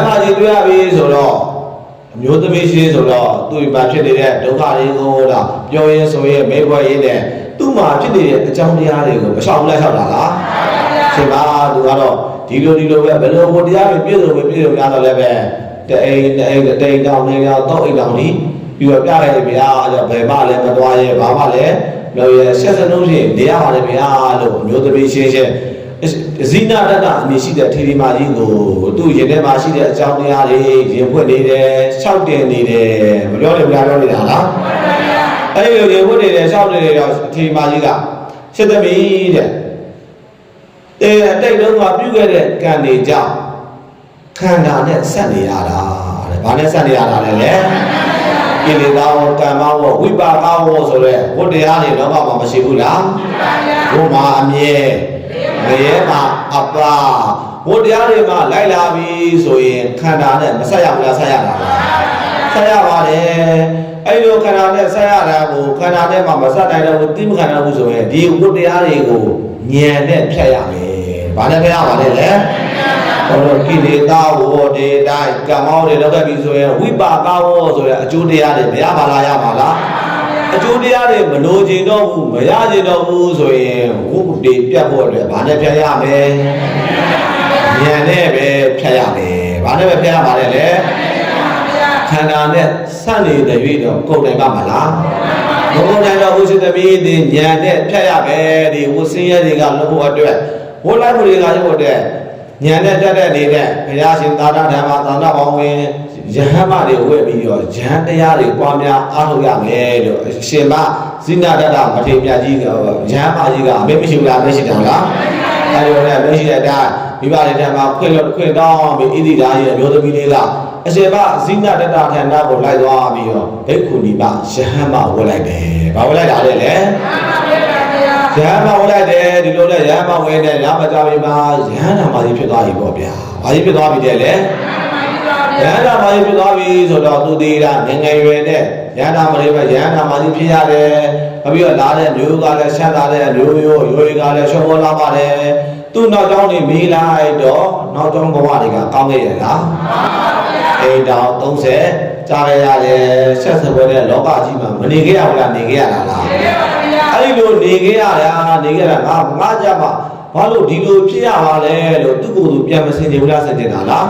မကြီးတွေ့ရပြီဆိုတော့အမျိုးသမီးရှိဆိုတော့သူ့မှာဖြစ်နေတဲ့ဒုက္ခတွေကိုတော့ပြောရင်းဆိုရင်မေးခွက်ရင်းနဲ့သူ့မှာဖြစ်နေတဲ့အကြောင်းတရားတွေကိုမရှောင်လိုက်တော့တာလားရှင်ပါသူကတော့ဒီလိုပဲဘယ်လိုဘုရားတွေပြည့်စုံရတော့လည်းပဲတအိမ်တောင်နေတောင်တော့အိမ်တောင်ဒီပြီးတော့ပြရတယ်ဗျာအဲ့တော့ဘယ်မှလည်းမသွားရဲဘာမှလည်းပြောရဲဆက်စလုံးချင်းနေရပါတယ်ဗျာလို့အမျိုးသမီးရှင်းဇိနာတတအမည်ရှိတဲ့ထေရီမာကြီးကိုသူ့ရင်ထဲမှာရှိတဲ့အကြောင်းတရားတွေရင်ဖွင့်နေတယ်ရှောက်တင်နေတယ်မပြောတယ်ဗျာပြောနေတာလားအဲ့ဒီလိုရင်ဖွင့်နေတယ်ရှောက်နေတယ်တော့ထေရီမာကြီးကရှစ်သမီးတဲ့အတိတ်တုန်းကပြုခဲ့တဲ့ကံတွေကြောင့်ခန္ဓာနဲ့ဆက်နေရတာတဲ့ဘာနဲ့ဆက်နေရတာလဲကိလေသာဝကမ္မဝဝိပါကဝဆိုတဲ့ဘုရားတွေလောကမှာမရှိဘူးလားဘုမာအမြဲမရဲမှာအပါဘုရားတွေမှာလိုက်လာပြီဆိုရင်ခန္ဓာနဲ့မဆက်ရဘူးလားဆက်ရတာလားဆက်ရပါတယ်အဲ့လိုခန္ဓာနဲ့ဆက်ရတာကိုခန္ဓာနဲ့မှမဆက်နိုင်တော့ဘူးတိမခန္ဓာဘူးဆိုရင်ဒီဘုရားတွေကိုဉာဏ်နဲ့ဖြတ်ရမယ်ဘာနဲ့ဖြတ်ရပါလဲဟောတော့ကိလေသာဝတေတိုင်းကမ္မောတွေလောက်ခဲ့ပြီဆိုရင်ဝိပါကဝဆိုတဲ့အကျိုးတရားတွေမရပါလားရပါလားအကျိုးတရားတွေမလိုချင်တော့ဘူးမရချင်တော့ဘူးဆိုရင်ဝိပုဒ်တွေပြတ်ဖို့အတွက်ဘာနဲ့ဖြတ်ရမလဲဉာဏ်နဲ့ပဲဖြတ်ရမယ်ဘာနဲ့ပဲဖြတ်ရပါလဲလေခန္ဓာနဲ့ဆက်နေတဲ့၍တော့ကုန်တယ်ပါမလားမကုန်နိုင်တော့ဘူးစိတ္တမီးဒီဉာဏ်နဲ့ဖြတ်ရမယ်ဒီဝဆင်းရဲတွေကလုံးဖို့အတွက်ဝလိုက်မှုတွေကရုပ်အတွက်ဉာဏ်နဲ့တက်တဲ့နေတဲ့ဘုရားရှင်သာသနာ့ဓမ္မသာသနာ့ဘောင်ဝင်ယဟမတွေဝဲပြီးတော့ယဟန်တရားတွေပွားများအားထုတ်ရမယ်လို့ရှင်မဇိနာတတမထေရမြတ်ကြီးကယဟမကြီးကအမေမရှိဘူးလားမရှိတယ်လားအဲဒီလိုနဲ့မရှိတဲ့အတိုင်းမိဘတွေထံမှာခွင့်တောင်းပြီးဣတိဒါရဲ့အမျိုးသမီးလေးကအရှင်မဇိနာတတထံနာကိုလိုက်သွားပြီးတော့ဘိက္ခုနီမယဟမဝဲလိုက်တယ်ဘာဝဲလိုက်တာလဲရဟန်းမဝဲလိုက်တယ်ဒီလိုနဲ့ရဟန်းမဝဲတယ်ရမကြပြီမှာရဟန်းနာမကြီးဖြစ်သွားပြီပေါ့ဗျာဘာကြီးဖြစ်သွားပြီတဲ့လေ ရဟန္တာမာကြီးဖြစ်သွားပြီဆိုတော့သူသေးတာငငယ်ရွယ်နဲ့ရဟန္တာမလေးပဲရဟန္တာမာကြီးဖြစ်ရတယ်ပြီးတော့လာတဲ့မျိုးကလည်းဆက်လာတဲ့မျိုးရိုးကလည်းရှောပေါ်လာပါတယ်သူ့နောက်ကျောင်းနေမေးလိုက်တော့နောက်ကျောင်းဘဝတွေကကောင်းခဲ့ရလားအိမ်တော်30ကြားရရတယ်ဆက်စပွဲတဲ့လောကကြီးမှာမနေခဲ့ရဘူးလားနေခဲ့ရတာလားအဲ့ဒီလိုနေခဲ့ရတာငါကြမှာဘာလို့ဒီလိုဖြစ်ရပါလဲလို့သူ့ကိုယ်သူပြန်မစင်ကြဘူးလားစင်ကြတာလား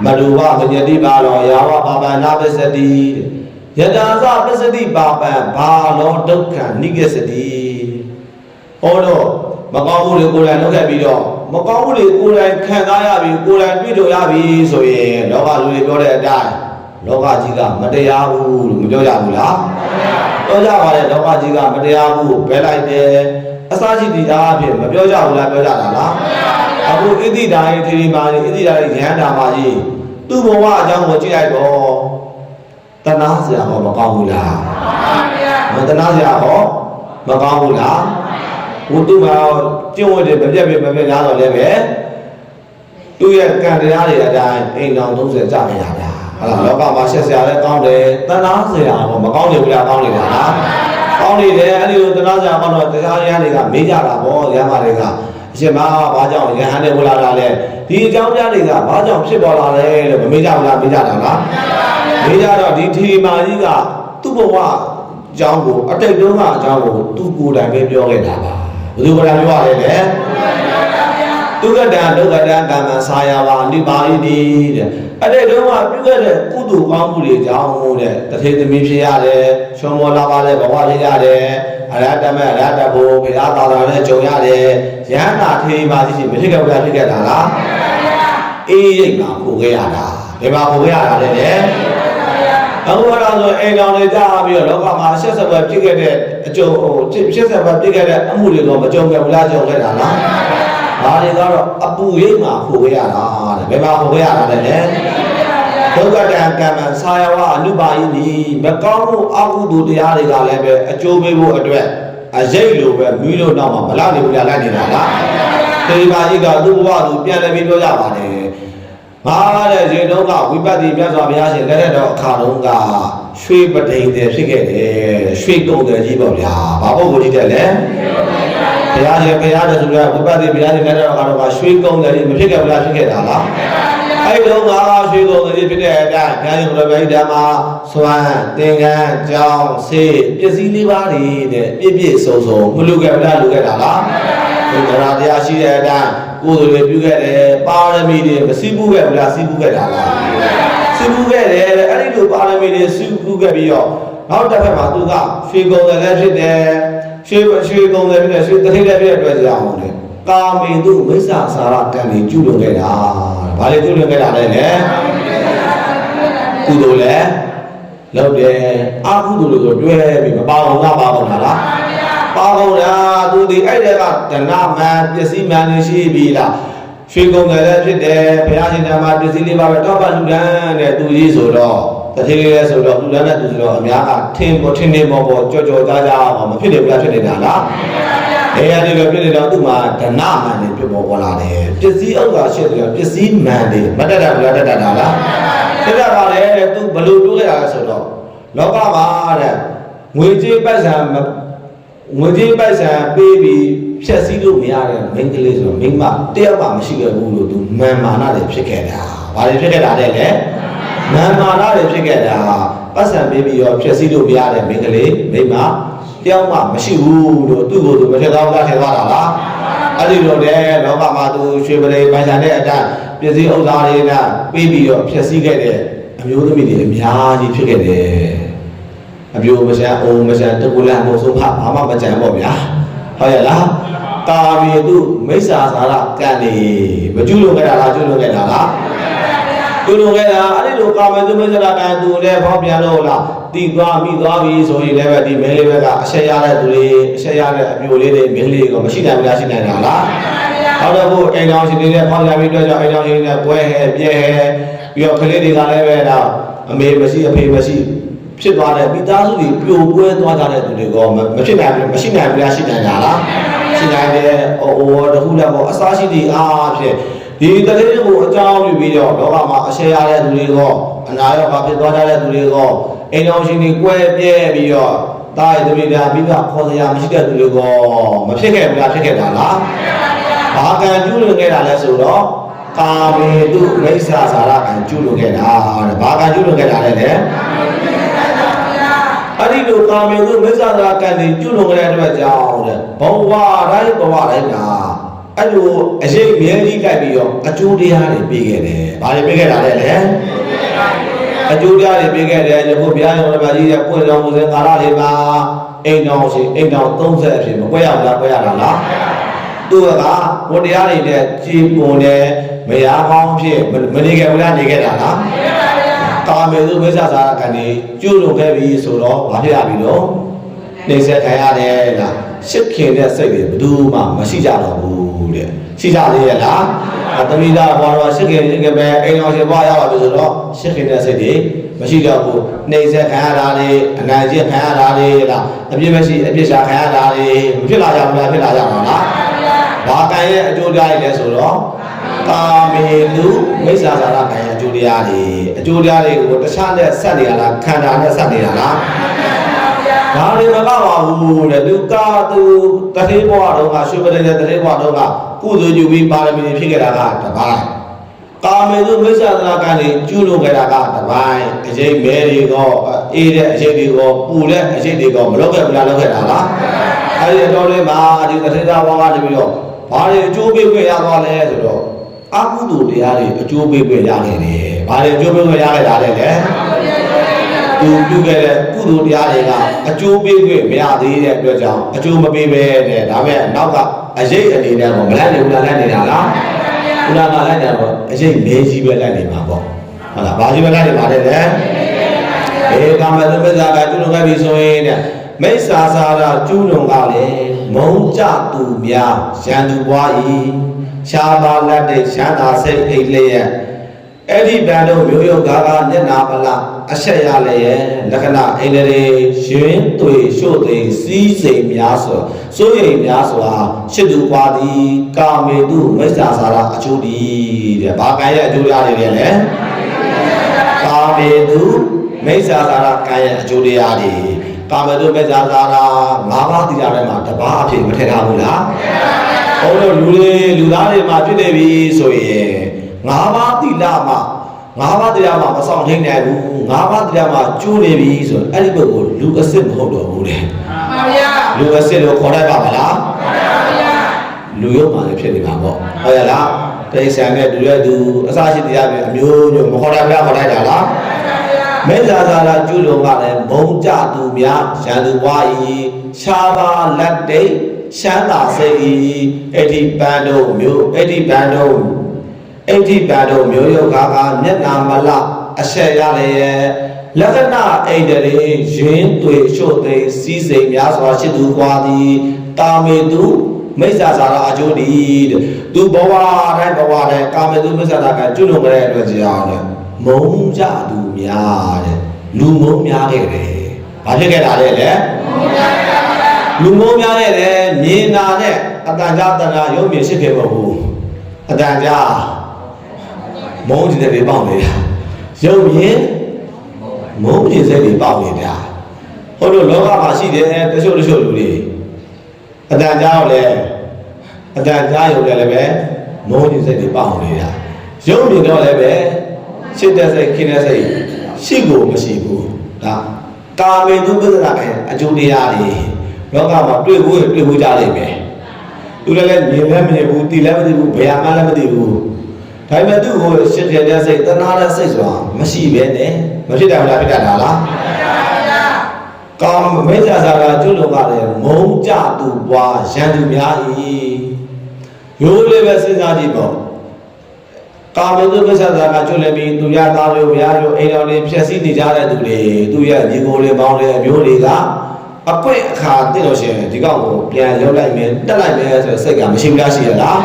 မလူဝမညတိပါလောယာဝပါပန္နာပစ္စတိယတံသပစ္စတိပါပံဘာလောဒုက္ခနိကစ္စတိဟောတော့မကောင်းမှုတွေကိုယ်တိုင်လုပ်ခဲ့ပြီးတော့မကောင်းမှုတွေကိုယ်တိုင်ခံစားရပြီကိုယ်တိုင်တွေ့လို့ရပြီဆိုရင်လောကလူတွေပြောတဲ့အတိုင်းလောကကြီးကမတရားဘူးလို့မပြောကြဘူးလားပြောကြပါတယ်လောကကြီးကမတရားဘူးဘယ်လိုက်တယ်အစာရှိတရားအဖြစ်မပြောကြဘူးလားပြောကြတာလားအခုဣတိဓာယထေရီမာကြီးဣတိဓာယရဟန္တာမာကြီးသူ့ဘဝအကြောင်းကိုကြည့်လိုက်တော့တဏှာစရာဟောမကောင်းဘူးလားမှန်ပါဗျာတဏှာစရာဟောမကောင်းဘူးလားဘုသူ့မှာကျင့်ဝတ်တွေမပြတ်လားတော့လည်းပဲသူ့ရဲ့ကံတရားတွေအတိုင်းအိမ်တော်30ကြာနေရတာဟုတ်လားလောကမှာဆက်စရာလည်းကောင်းတယ်တဏှာစရာဟောမကောင်းတယ်ဘူးလားကောင်းတယ်လားကောင်းနေတယ်အဲ့ဒီလိုတဏှာစရာကောင်းတော့တရားရဟန်းတွေကမေးကြတာပေါ့ရဟန်းတွေကအရှင်မဘာကြောင့်ရဟန်းတွေဝင်လာတာလဲဒီအကြောင်းပြတွေကဘာကြောင့်ဖြစ်ပေါ်လာလဲလို့မမေးကြဘူးလားမေးကြတာလားမေးကြတော့ဒီထေရီမာကြီးကသူ့ဘဝအကြောင်းကိုအတိတ်တုန်းကအကြောင်းကိုသူ့ကိုယ်တိုင်ပဲပြောခဲ့တာပါဘယ်သူကလည်းပြောရတယ်လဲသူကတံဒုက္ခတံကမ္မဆာယဝနိဗ္ဗာန်ဤတဲ့အဲ့ဒီတုန်းကပြုခဲ့တဲ့ကုသိုလ်ကောင်းမှုတွေကြောင့်တဲ့တထေသမီးဖြစ်ရတယ်ချောမောလာပါတဲ့ဘဝဖြစ်ရတယ်အရဟတမေအရဟတဘုရားသာသနာနဲ့ကြုံရတယ်ယဟန္တာထေရီမာကြီးမဖြစ်ခဲ့ဘူးလားဖြစ်ခဲ့တာလားအေးရိတ်မှာပို့ခဲ့ရတာဘယ်မှာပို့ခဲ့ရတာလဲအခုတော့ဆိုအိမ်တော်တွေကြားပြီးတော့လောကမှာရှက်ဆက်ပဲဖြစ်ခဲ့တဲ့အကျိုးရှက်ဆက်ပဲဖြစ်ခဲ့တဲ့အမှုတွေကိုမကြုံခဲ့ဘူးလားကြုံခဲ့တာလားဒါတွေကတော့အပူရိတ်မှာပို့ခဲ့ရတာတဲ့ဘယ်မှာပို့ခဲ့ရတာလဲဒုက္ခတံကမ္မဆာယဝအနုပါယိနိမကောင်းမှုအကုသိုလ်တရားတွေကလည်းပဲအကျိုးပေးဖို့အတွက်အရေးလိုပဲမိလို့တော့မှမလောက်နေဘူးလားလိုက်နေတာလားထေရီမာကြီးကသူ့ဘဝသူပြန်လည်းပြီးပြောကြပါတယ်မာတဲ့ရေတုံးကဝိပဿနာမြတ်စွာဘုရားရှင်လက်ထက်တော်အခါတုန်းကရွှေပဒိန်တယ်ဖြစ်ခဲ့တယ်ရွှေကုန်တယ်ကြီးပေါ့ဗျာဘာပုဂ္ဂိုလ်ကြီးတဲ့လဲဘုရားရှင်တဲ့ဆိုတော့ဝိပဿနာဘုရားရှင်လက်ထက်တော်အခါတုန်းကရွှေကုန်တယ်ကြီးမဖြစ်ခဲ့ဘူးလားဖြစ်ခဲ့တာလားအဲ့ဒီတော့ကရွှေကုန်တယ်ကြီးဖြစ်တဲ့အတိုင်းဘုရားရှင်ဘုရားဓမ္မစွမ်းသင်္ကန်းကြောင်းစေပစ္စည်းလေးပါးတွေတဲ့ပြည့်စုံမလူခဲ့ဘူးလားလူခဲ့တာလားဒီတရားရှိတဲ့အတိုင်းကိုယ်တွေပြုခဲ့တယ်ပါရမီတွေမစီးပူးခဲ့ဘူးလားစီးပူးခဲ့တာလားစီးပူးခဲ့တယ်အဲ့ဒီလိုပါရမီတွေစီးပူးခဲ့ပြီးတော့နောက်တစ်ဖက်မှာသူကရွှေကုန်တယ်လည်းဖြစ်တယ်ရွှေကုန်တယ်ဖြစ်တယ်ရွှေတထိပ်လည်းဖြစ်တဲ့အတွက်ကြောင့်လေကာမေတုမိစ္ဆာစာရတန်ကြီးကျူးလွန်ခဲ့တာဘာလဲကျူးလွန်ခဲ့တာလဲကုသိုလ်လည်းလုပ်တယ်အကုသိုလ်လို့တွဲပြီးမပါအောင်လားပါအောင်လားပါကုန်လားသူဒီအဲ့တဲ့ကဒနာမန်ပစ္စည်းမှန်နေရှိပြီလားရွှေကုန်တယ်လည်းဖြစ်တယ်ဘုရားရှင်ဓမ္မပစ္စည်းလေးပါပဲတော့ပါလူတန်းတဲ့သူကြီးဆိုတော့တတိယရဲဆိုတော့လူတန်းတဲ့သူဆိုတော့အများကထင်းနေပေါ်ကြော်ကြားမဖြစ်တယ်ဘုရားဖြစ်နေတာလားအဲ့ဒီလိုဖြစ်နေတော့သူ့မှာဒနာမန်နေပြပေါ်လာတယ်ပစ္စည်းဥစ္စာရှိတယ်ပစ္စည်းမှန်တယ်မတက်တာဘုရားတက်တာလားတက်တာပါလေတဲ့သူဘလို့တိုးခဲ့တာလဲဆိုတော့လောကမှာတဲ့ငွေကြေးပတ်စံပေးပြီးဖြည့်ဆည်းလို့မရတဲ့မိန်းကလေးဆိုတော့မိန်းမတယောက်မှမရှိခဲ့ဘူးလို့သူမာန်မာနတွေဖြစ်ခဲ့တာ။ဘာတွေဖြစ်ခဲ့တာလဲမာန်မာနတွေဖြစ်ခဲ့တာပတ်စံပေးပြီးတော့ဖြည့်ဆည်းလို့မရတဲ့မိန်းကလေးမိန်းမတယောက်မှမရှိဘူးလို့သူ့ကိုယ်သူမထည့်သွားဘူးလားထည့်သွားတာလား။အဲ့ဒီလိုလေလောကမှာသူရွှေပရိပိုင်ဆိုင်တဲ့အတိုင်းပစ္စည်းဥစ္စာတွေကပေးပြီးတော့ဖြည့်ဆည်းခဲ့တဲ့အမျိုးသမီးတွေအများကြီးဖြစ်ခဲ့တယ်။အပြိုမဆန်အိုမဆန်တကူလန်မို့ဆုံးဖဘာမှမကြံပေါ့ဗျာဟုတ်ရဲ့လားကာမီတုမိစ္ဆာစာရကံနေမကျူးလွန်ခဲ့တာလားကျူးလွန်ခဲ့တာလားကျူးလွန်ခဲ့တာအဲ့ဒီလိုကာမီတုမိစ္ဆာကံသူလည်းဘောပြန်လို့လားတီသွားမိသွားပြီဆိုရင်လည်းပဲဒီမင်းလေးဘက်ကအရှက်ရတဲ့သူတွေအရှက်ရတဲ့အပြိုလေးတွေမင်းလေးကမရှိနိုင်ဘူးလားရှိနိုင်တာလားဟုတ်တော့ဘုအိမ်တော်ရှင်တွေနဲ့ဖောက်ရပြီးတော့ကြောင့်အိမ်တော်ရှင်တွေနဲ့ပွဲဟဲပြဲဟဲပြီးတော့ကလေးတွေကလည်းပဲတော့အမေမရှိအဖေမရှိဖြစ်သွားတဲ့မိသားစုတွေပြိုပွဲသွားကြတဲ့သူတွေကမဖြစ်နိုင်ဘူးမရှိနိုင်ဘူးလားရှိနိုင်တာလားရှိနိုင်တယ်တခုလည်းပေါ့အစားရှိသည့်အားဖြင့် ဒီတလေးကိုအကြောင်းပြုပြီးတော့လောကမှာအရှက်ရတဲ့သူတွေကအနာရောဂါဖြစ်သွားတဲ့သူတွေကအိမ်တော်ရှင်တွေကွဲပြဲပြီးတော့တာရသမီးများပြီးတော့ခေါ်စရာမရှိတဲ့သူတွေကမဖြစ်ခဲ့ဘူးလားဖြစ်ခဲ့တာလားဘာကံကျူးလွန်ခဲ့တာလဲဆိုတော့ကာမေတုမိစ္ဆာစာရကံကျူးလွန်ခဲ့တာတဲ့ဘာကံကျူးလွန်ခဲ့တာလဲအဲ့ဒီလိုကာမေတုမိစ္ဆာစာရကံတွေကျူးလွန်ခဲ့တဲ့အတွက်ကြောင့်တဲ့ဘဝတိုင်းကအဲ့လိုအရေးမြဲကြီးကြိုက်ပြီးတော့အကျိုးတရားတွေပေးခဲ့တယ်။ဘာတွေပေးခဲ့တာလဲလဲ။အကျိုးတရားတွေပေးခဲ့တယ်။ယခုဘုရားရှင်တော်ကြီးရဲ့ပွင့်တော်မူစဉ်ကာလတွေမှာအိမ်တော်ရှိအိမ်တော်30အဖြစ်မကွဲရဘူးလားကွဲရတာလား။သူကဘုတရားတွေနဲ့ကြည်ပွန်တယ်မယားကောင်းဖြစ်မနေခဲ့ဘူးလားနေခဲ့တာလား။ကာမေသူမိစ္ဆာစာကံတွေကျူးလွန်ခဲ့ပြီဆိုတော့ဘာဖြစ်ရပြီတော့နေဆက်ခံရတယ်လား။ရှစ်ခင်တဲ့စိတ်တွေဘယ်သူမှမရှိကြတော့ဘူးတဲ့ရှိကြသေးရဲ့လားသမီးသားဘောတော့ရှစ်ခင်ပဲအိမ်တော်ရှင်ဘွားရောက်လာပြီဆိုတော့ရှစ်ခင်တဲ့စိတ်တွေမရှိတော့ဘူးနှိမ့်ဆက်ခံရတာတွေအနိုင်ကျင့်ခံရတာတွေလားအပြစ်မရှိအပြစ်ရှာခံရတာတွေမဖြစ်လာကြဘူးလားဖြစ်လာကြမှာလားဘာကံရဲ့အကျိုးတရားတွေလဲဆိုတော့ကာမေတုမိစ္ဆာစာရကံရဲ့အကျိုးတရားတွေကိုတခြားနဲ့ဆက်နေရလားခန္ဓာနဲ့ဆက်နေတာလားဒါတွေမကပါဘူးတဲ့လူကာသူတတိဘဝတော့ကရှုပရိတဲ့တတိဘဝတော့ကကုသိုလ်ယူပြီးပါရမီဖြစ်ခဲ့တာကတစ်ပိုင်းကာမေတုမိစ္ဆာသနာကံတွေကျူးလွန်ခဲ့တာကတစ်ပိုင်းအရေးမဲတွေကအေးတဲ့အရေးတွေကပူတဲ့အရေးတွေကမလုပ်ခဲ့ဘူးလားလုပ်ခဲ့တာလားအဲဒီအတော်လေးမှာဒီတတိဘဝကနေပြီးတော့ဘာတွေအကျိုးပေးခွင့်ရသွားလဲဆိုတော့အကုသိုလ်တရားတွေအကျိုးပေးခွင့်ရခဲ့တယ်ဘာတွေအကျိုးပေးခွင့်ရခဲ့တာလဲသူပြုခဲ့တဲ့ကုသိုလ်တရားတွေကအကျိုးပေးခွင့်မရသေးတဲ့အတွက်ကြောင့်အကျိုးမပေးပဲတဲ့ဒါမဲ့နောက်ကအရေးအနေနဲ့တော့မလိုက်နေဘူးလားလိုက်နေတာလားဘုရားကလိုက်တယ်တော့အရေးမဲကြီးပဲလိုက်နေမှာပေါ့ဟုတ်လားဘာကြီးပဲလိုက်နေပါတယ်လေကာမတုပ္ပဇာကကျူးလွန်ခဲ့ပြီဆိုရင်တဲ့မိစ္ဆာစာရကျူးလွန်ကလည်းမုံကြသူများရန်သူပွား၏ရှားပါလက်တဲ့ရှမ်းသာစိတ်အိတ်လျက်အဲ့ဒီဗန်တို့မျိုးရုပ်ကာကမျက်နာပလအဆက်ရလည်းရဲ့လက္ခဏာအိန္ဒြေရှင်သွေရှို့သိစီးစိမ်များစွာစိုးရိမ်များစွာရှစ်သူပွားသည်ကာမေတုမိစ္ဆာစာရအကျိုးတည်းတဲ့ဘာကံရဲ့အကျိုးတရားတွေလဲကာမေတုမိစ္ဆာစာရကံရဲ့အကျိုးတရားတွေကာမေတုမိစ္ဆာစာရ၅ပါးတရားထဲမှာတစ်ပါးအဖြစ်မထည့်ထားဘူးလားဘုန်းတော်လူသားတွေမှာဖြစ်နေပြီဆိုရင်၅ပါးသီလမှာ၅ပါးတရားမှာမဆောင်ထိန်နိုင်ဘူး၅ပါးတရားမှာကျိုးနေပြီဆိုရင်အဲ့ဒီဘက်ကိုလူအစ်စ်မဟုတ်တော့ဘူးတဲ့မှန်ပါဗျာလူအစ်စ်လို့ခေါ်တတ်ပါမလားမှန်ပါဗျာလူရုပ်မှလည်းဖြစ်နေပါပေါ့ဟုတ်ရလားတိရစ္ဆာန်နဲ့တူတဲ့သူအစရှိတရားပဲအမျိုးမျိုးမခေါ်တတ်ဗျာခေါ်တတ်တာလားမေဇာသာလာကျူးလွန်ကလည်းမုံကြသူများရန်သူဘွားဤရှားပါလက်တိတ်ရှမ်းသာစိတ်ဤအဲ့ဒီပန်းတို့မျိုးအဲ့ဒီပန်းတို့မျိုးရုပ်ကာကမျက်နာမလအဆက်ရလေလက္ခဏာအိန္ဒြေရင်းသွေရှို့သိစီးစိမ်များစွာရှိသူကွာသည်ကာမေတုမိစ္ဆာစာရအကျိုးတည်းတဲ့သူဘဝတိုင်းကာမေတုမိစ္ဆာစာကကျွလွန်ကြတဲ့အတွက်ကြောင့်မုံကြသူများတဲ့လူမုံများခဲ့တယ်ဘာဖြစ်ခဲ့တာလဲလူမုံများခဲ့တယ်မြင်နာနဲ့အတန်ကြာတဏှာရုပ်မြင်ရှိခဲ့မဟုတ်အတန်ကြာမုံကြီးတွေပေါက်နေတာရုပ်မြင်မုံကြီးစိတ်တွေပေါက်နေတာဟိုလိုလောကမှာရှိတယ်တချို့လူတွေအတန်ကြာတော့လေအတန်ကြာရုပ်လည်းပဲမုံကြီးစိတ်တွေပေါက်နေတာရုပ်မြင်တော့လည်းပဲရှစ်တဲ့စိတ်ခင်းတဲ့စိတ်ရှိကိုမရှိဘူးဒါကာမေတုပ္ပဇ္ဇာကအကျိုးတရားတွေလောကမှာတွေ့ဖို့ကြလိမ့်မယ်သူလည်းမြင်လည်းမမြင်ဘူးသိလည်းမသိဘူးဘယ်မှလည်းမသိဘူးဒါပေမဲ့သူ့ကိုရှစ်တဲ့စိတ်တဏှာတဲ့စိတ်ဆိုတာမရှိပဲနဲ့မဖြစ်တာလားဖြစ်တာလားကာမေဇာစာကကျွလွန်ကလည်းမုံကြသူပွားရန်သူများ၏ရိုးလေးပဲစဉ်းစားကြည့်ပေါ့ကာမေတုပ္ပဇ္ဇာကကျွလည်းပြီးသူရသားတွေဘုရားတို့အိမ်တော်တွေဖြည့်ဆည်းနေကြတဲ့သူတွေသူရဲ့ညီကိုလေးပေါင်းတွေအမျိုးတွေကအကွက်အခါတင့်လို့ရှိရင်ဒီကောင်ကိုပြန်ရောက်လိုက်မယ်တက်လိုက်မယ်ဆိုစိတ်ကမရှိဘူးလားရှိရလား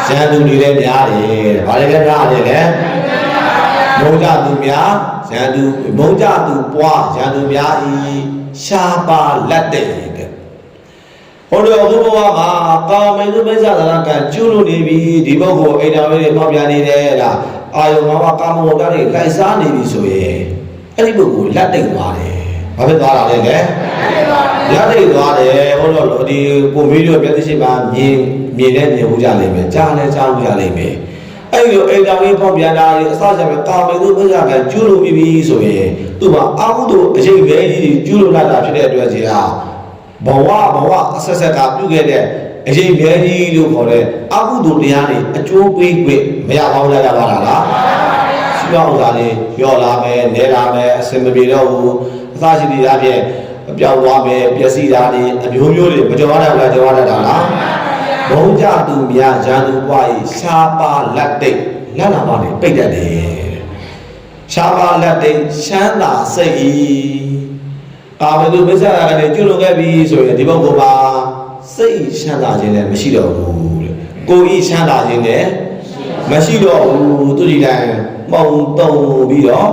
ရန်သူတွေလည်းများတယ်ဗါလည်းလည်းများတယ်လေမုံကြသူများရန်သူမုံကြသူပွားရန်သူများဤရှားပါလက်တဲ့ ဟိုတော့ဘုရားမှာကာမေတုမိစ္ဆာသရကံကျူးလို့နေပြီဒီဘုတ်ကိုအိမ်တော်လေးတွေပေါက်ပြနေတယ်လားအာယုံမှာကာမဂုဏ်တွေလိုက်စားနေပြီဆိုရင်အဲ့ဒီဘုတ်ကိုလက်တိတ်သွားတယ်ဘာဖြစ်သွားတာလဲလက်တိတ်သွားတယ်ဟိုတော့ဒီကိုဗီဒီယိုပြည့်စုံမှာမြင်တဲ့မြင်မှုကြလိမ့်မယ်ကြားလည်းကြားမှုကြလိမ့်မယ်အဲ့ဒီအိမ်တော်လေးပေါက်ပြတာတွေအစစပဲကာမေတုမိစ္ဆာကံကျူးလို့ပြီဆိုရင်သူ့မှာအာဟုတုအချိန်ပဲကြီးကျူးလို့လာတာဖြစ်တဲ့အတွက်ကြီးဟာဘဝအဆက်ဆက်ကပြုခဲ့တဲ့အရေးမြဲကြီးလို့ခေါ်တဲ့အကုသိုလ်တရားတွေအကျိုးပေးခွင့်မရပါဘူးလားကြပါလားရှိပါဥစ္စာတွေရော့လာမယ်နဲလာမယ်အစင်မပြေတော့ဘူးအသာရှိတရားဖြင့်ပြောင်းသွားမယ်ပျက်စီးတာတွေအမျိုးမျိုးတွေမကြောက်ရဘူးလားကြောက်ရတတ်တာလားဘုံကြသူများရန်သူပွား၏ရှားပါလက်တိတ်လက်လာပါနေပိတ်တတ်တယ်ရှားပါလက်တိတ်ချမ်းသာစိတ်၏ကာမတုမိစ္ဆာကလည်းကျွလွန်ခဲ့ပြီဆိုရင်ဒီဘုတ်ကပါစိတ်ချမ်းသာခြင်းလည်းမရှိတော့ဘူးတဲ့ကိုယ်ဤချမ်းသာခြင်းလည်းမရှိတော့ဘူးသူဒီတိုင်းမောင်တုံပြီးတော့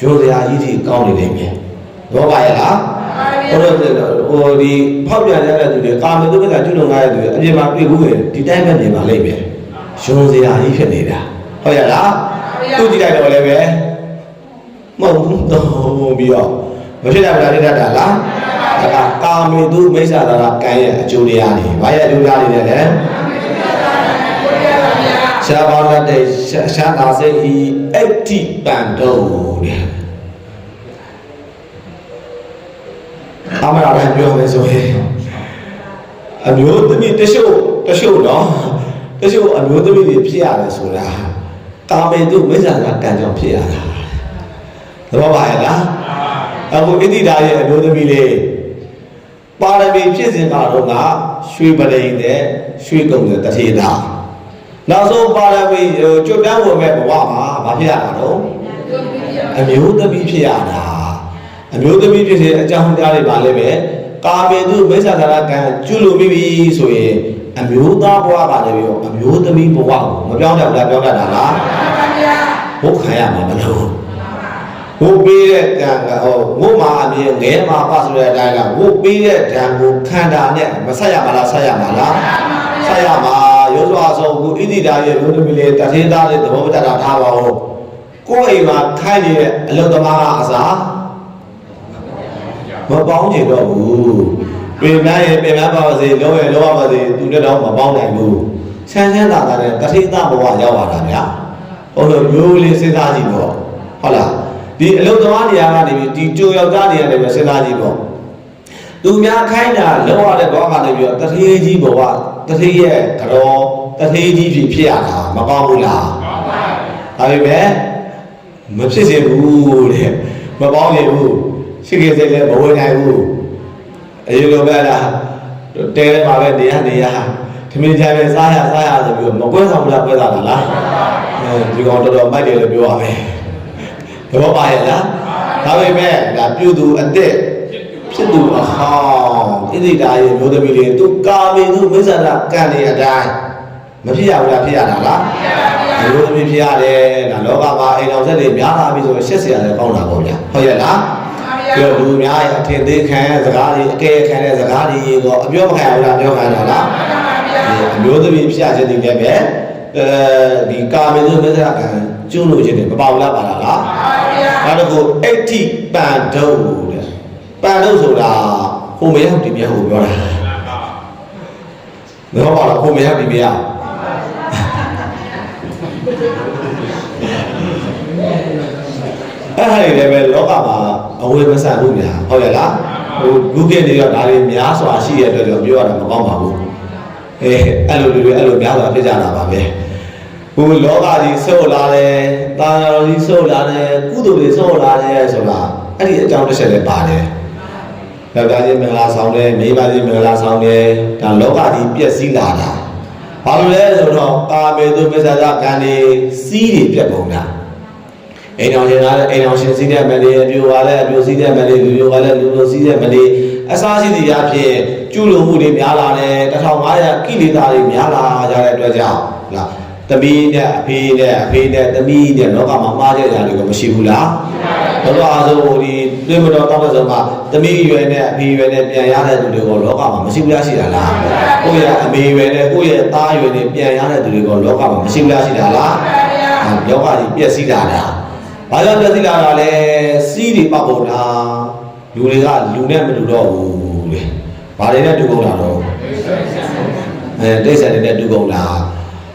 ရိုးစရာကြီးကြီးကောင်းနေနေပြီဘောပါရဲ့လားဟိုဒီဖောက်ပြန်ရတဲ့သူတွေကာမတုမိစ္ဆာကျွလွန်ခဲ့တဲ့သူတွေအပြင်မှာတွေ့ဘူးရင်ဒီတိုင်းပဲနေပါလိမ့်မယ်ရိုးစရာကြီးဖြစ်နေတာဟုတ်ရလားသူဒီတိုင်းတော့လည်းပဲမောင်တုံပြီးတော့မဖြစ်တာဖြစ်တတ်တာလားဒါကကာမေတုမိစ္ဆာသရကံရဲ့အကျိုးတရားတွေဘာရဲ့အကျိုးတရားတွေလဲရှားပါလက်တဲ့ရှားသာစိတ်ဤအဋ္ဌိပန္တုတဲ့အမှန်တရားပြောမယ်ဆိုရင်အမျိုးသမီးတချို့နော်တချို့အမျိုးသမီးတွေဖြစ်ရတယ်ဆိုတာကာမေတုမိစ္ဆာသရကံကြောင့်ဖြစ်ရတာသဘောပါရဲ့လားအခုဣတိဒါရဲ့အမျိုးသမီးလေးပါရမီဖြစ်စဉ်ကတော့ရွှေပရိန်နဲ့ရွှေကုံတဲ့တထေသာနောက်ဆုံးပါရမီကျွတ်တန်းဝင်မဲ့ဘဝမှာမဖြစ်ရတာတော့အမျိုးသမီးဖြစ်ရတာအမျိုးသမီးဖြစ်တဲ့အကြောင်းတရားတွေပါလဲပဲကာမေတုမိစ္ဆာသရကံကျွလို့ပြီးပြီဆိုရင်အမျိုးသားဘဝကလည်းပြီးတော့အမျိုးသမီးဘဝကိုမပြောင်းတတ်ဘူးလားပြောင်းတတ်တာလားဘုတ်ခံရမှာမလို့ဝုတ်ပေးတဲ့ကံကဝုတ်မှာအမြင်ငဲမှာပါဆိုတဲ့အတိုင်းကဝုတ်ပေးတဲ့ဓာတ်ကိုခန္ဓာနဲ့မဆက်ရမှာလားဆက်ရမှာလားဆက်ရမှာရုပ်စွာဆုံးကိုဣတိဒါရဲ့ဘုဒ္ဓမီလေးတထေသားတဲ့သဘောတတ်တာထားပါဦးကိုယ်အိမ်မှာခိုင်းနေတဲ့အလုသမားကအစားမပေါင်းချင်တော့ဘူးပြင်မရဲ့ပြင်မပါပါစေလုံးရဲ့လုံးပါစေသူနဲ့တော့မပေါင်းနိုင်ဘူးချမ်းချမ်းသာသာနဲ့တထေသားဘဝရောက်လာတာဗျာဟုတ်လို့မျိုးလေးစဉ်းစားကြည့်တော့ဟုတ်လားဒီအလုသမားနေရာကနေပြီးဒီကြိုယောက်ျားနေရာနေပြီးစဉ်းစားကြည့်ပေါ့သူများခိုင်းတာလောရတဲ့ဘောကနေပြီးတော့တထေးကြီးဘဝတထေးရဲ့ကြောတထေးကြီးဖြစ်ရတာမကောင်းဘူးလားဒါပေမဲ့မဖြစ်စေဘူးတဲ့မပေါင်းရဘူးရှိခဲ့စေလည်းမဝင်နိုင်ဘူးအရင်လိုပဲလားတဲထဲမှာပဲနေရခမင်းကြပဲစားရဆိုပြီးတော့မကွဲဆောင်ဘူးလားကွဲတာလားဒီကောင်တော်မိုက်တယ်လို့ပြောရမယ်သဘောပါရဲ့လားဒါပေမဲ့ဒါပြုသူအသက်ဖြစ်သူအဟောင်းဣတိတာရဲ့မျိုးသမီးတွေသူကာမေတုမိစ္ဆာသရကံတွေအတိုင်းမဖြစ်ရဘူးလားဖြစ်ရတာလားမျိုးသမီးဖြစ်ရတယ်ဒါလောကမှာအိမ်တော်ဆက်တွေများလာပြီဆိုရင်ရှက်เสียရတယ်ပေါင်းတာပေါ့ဗျာဟုတ်ရဲ့လားပြောလူများရဲ့အထင်သေးခံစကားတွေအကဲခံတဲ့စကားတွေတော့အပြောမခံရဘူးလားပြောခံတာလားအမျိုးသမီးဖြစ်ရခြင်းတွေလည်းပဲဒီကာမေတုမိစ္ဆာကံကျွလို့ခြင်းတွေမပေါလားပါလားနောက်တစ်ခုအဋ္ဌိပန္တုတဲ့ပန္တုဆိုတာဟိုမရောက်ဒီမရောက်ပြောတာတော့ပါလားဟိုမရောက်ဒီမရောက်အဲ့ဒါတွေလည်းပဲလောကမှာအဝေမဆန်လို့များဟုတ်ရဲ့လားဟိုလူကတွေတော့ဒါတွေများစွာရှိရတဲ့အတွက်ပြောရတာမကောင်းပါဘူးအဲ့လိုတွေအဲ့လိုများစွာဖြစ်ကြတာပါပဲဟိုလောကကြီးဆုတ်လာတယ်တာယာတော်ကြီးဆုတ်လာတယ်ကုသိုလ်တွေဆုတ်လာတယ်ဆိုတာအဲ့ဒီအကြောင်းတစ်ချက်လည်းပါတယ်ယောက်ျားချင်းမင်္ဂလာဆောင်တယ်မိန်းမချင်းမင်္ဂလာဆောင်တယ်ဒါလောကကြီးပြည့်စည်လာတာဘာလို့လဲဆိုတော့ကာမေတုမိစ္ဆာသရကံတွေစီးတွေပြတ်ကုန်တာအိမ်တော်ရှင်ကလည်းအိမ်တော်ရှင်စီးတဲ့မလေးအပြိုကလည်းအပြိုစီးတဲ့မလေးလူကလည်းလူစီးတဲ့မလေးအစားရှိသည်အဖြစ်ကျူးလွန်မှုတွေများလာတယ်1500ကိလေသာတွေများလာကြတဲ့အတွက်ကြောင့်လား သမီးနဲ့အဖေနဲ့သမီးနဲ့လောကမှာမှားကြကြတယ်ကိုမရှိဘူးလားဘုရားအားဆိုဒီတွေ့မတော်တောက်တဲ့ဆုံးမှာသမီးရွယ်နဲ့အဖေရွယ်နဲ့ပြန်ရတဲ့သူတွေကိုလောကမှာမရှိဘူးလားရှိတာလားကိုယ့်ရဲ့အမေရွယ်နဲ့ကိုယ့်ရဲ့သားရွယ်နဲ့ပြန်ရတဲ့သူတွေကိုလောကမှာမရှိဘူးလားရှိတာလားလောကကြီးပြည့်စည်တာလားဘာကြောင့်ပြည့်စည်လာတာလဲစီးတွေပတ်ဖို့လားလူတွေကလူနဲ့မတူတော့ဘူးလေဘာတွေနဲ့တူကုန်တာတော့တိစ္ဆာတွေနဲ့တူကုန်တာ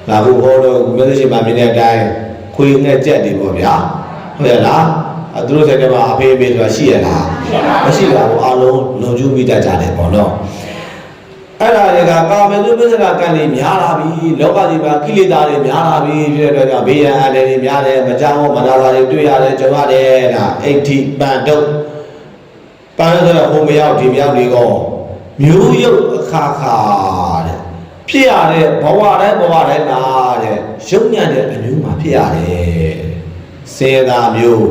လာဖို့ဟောတော့မျက်စိရှိမှမြင်တဲ့အတိုင်းခွေးနဲ့ကြက်တွေပေါ့ဗျာဟုတ်ရဲ့လားသူတို့စိတ်ထဲမှာအဖေအမေဆိုတာရှိရလားမရှိပါဘူးအားလုံးလုံကျူးမိတတ်ကြတယ်ပေါ့နော်အဲ့ဒါတွေကကာမေတုပစ္စဒကံတွေများလာပြီလောကကြီးမှာကိလေသာတွေများလာပြီဖြစ်တဲ့အတွက်ကြောင့်ဘေးရန်အန္တရာယ်တွေများတယ်မကြောက်မနာတာတွေတွေ့ရတယ်ကြုံရတယ်ဒါအဋ္ဌိပန္တုပန္တုဆိုတော့ဟိုမရောက်ဒီမရောက်နေကောမျိုးရုပ်အခါခါတဲ့ဖြစ်ရတဲ့ဘဝတိုင်းမှာတဲ့ရုပ်ညံ့တဲ့အမျိုးမှာဖြစ်ရတယ်စေသာမျိုး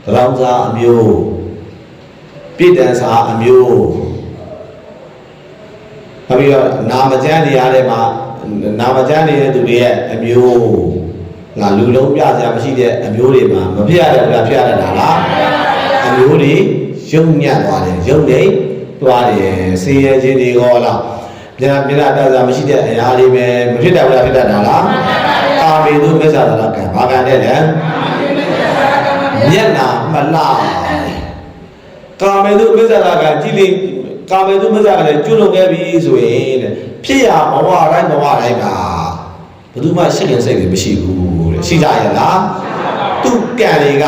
တရောင်းစားအမျိုးပြည့်တန်စားအမျိုးပြီးတော့နာမကျမ်းနေရတဲ့မှာနာမကျမ်းနေတဲ့သူတွေရဲ့အမျိုးငါလူလုံးပြစရာမရှိတဲ့အမျိုးတွေမှာမဖြစ်ရတဲ့ဘုရားဖြစ်ရတာလားအမျိုးတွေရုပ်ညံ့သွားတယ်ရုပ်နေသွားတယ်ဆင်းရဲခြင်းတွေရောလားပြန်ပြတာတတ်စရာမရှိတဲ့အရာတွေပဲမဖြစ်တဲ့ဘုရားဖြစ်တတ်တာလားအာမေသူမစ္ဆာသရကံဘာကံတဲ့လဲမျက်နာမလားကာမေသူမစ္ဆာသရကံကြည်လိကာမေတုမစ္ဆာကလည်းကျွလွန်ခဲ့ပြီဆိုရင်တဲ့ဖြစ်ရဘဝတိုင်းကဘယ်သူမှရှက်ခင်စိတ်တွေမရှိဘူးတဲ့ရှိကြရဲ့လားသူကံတွေက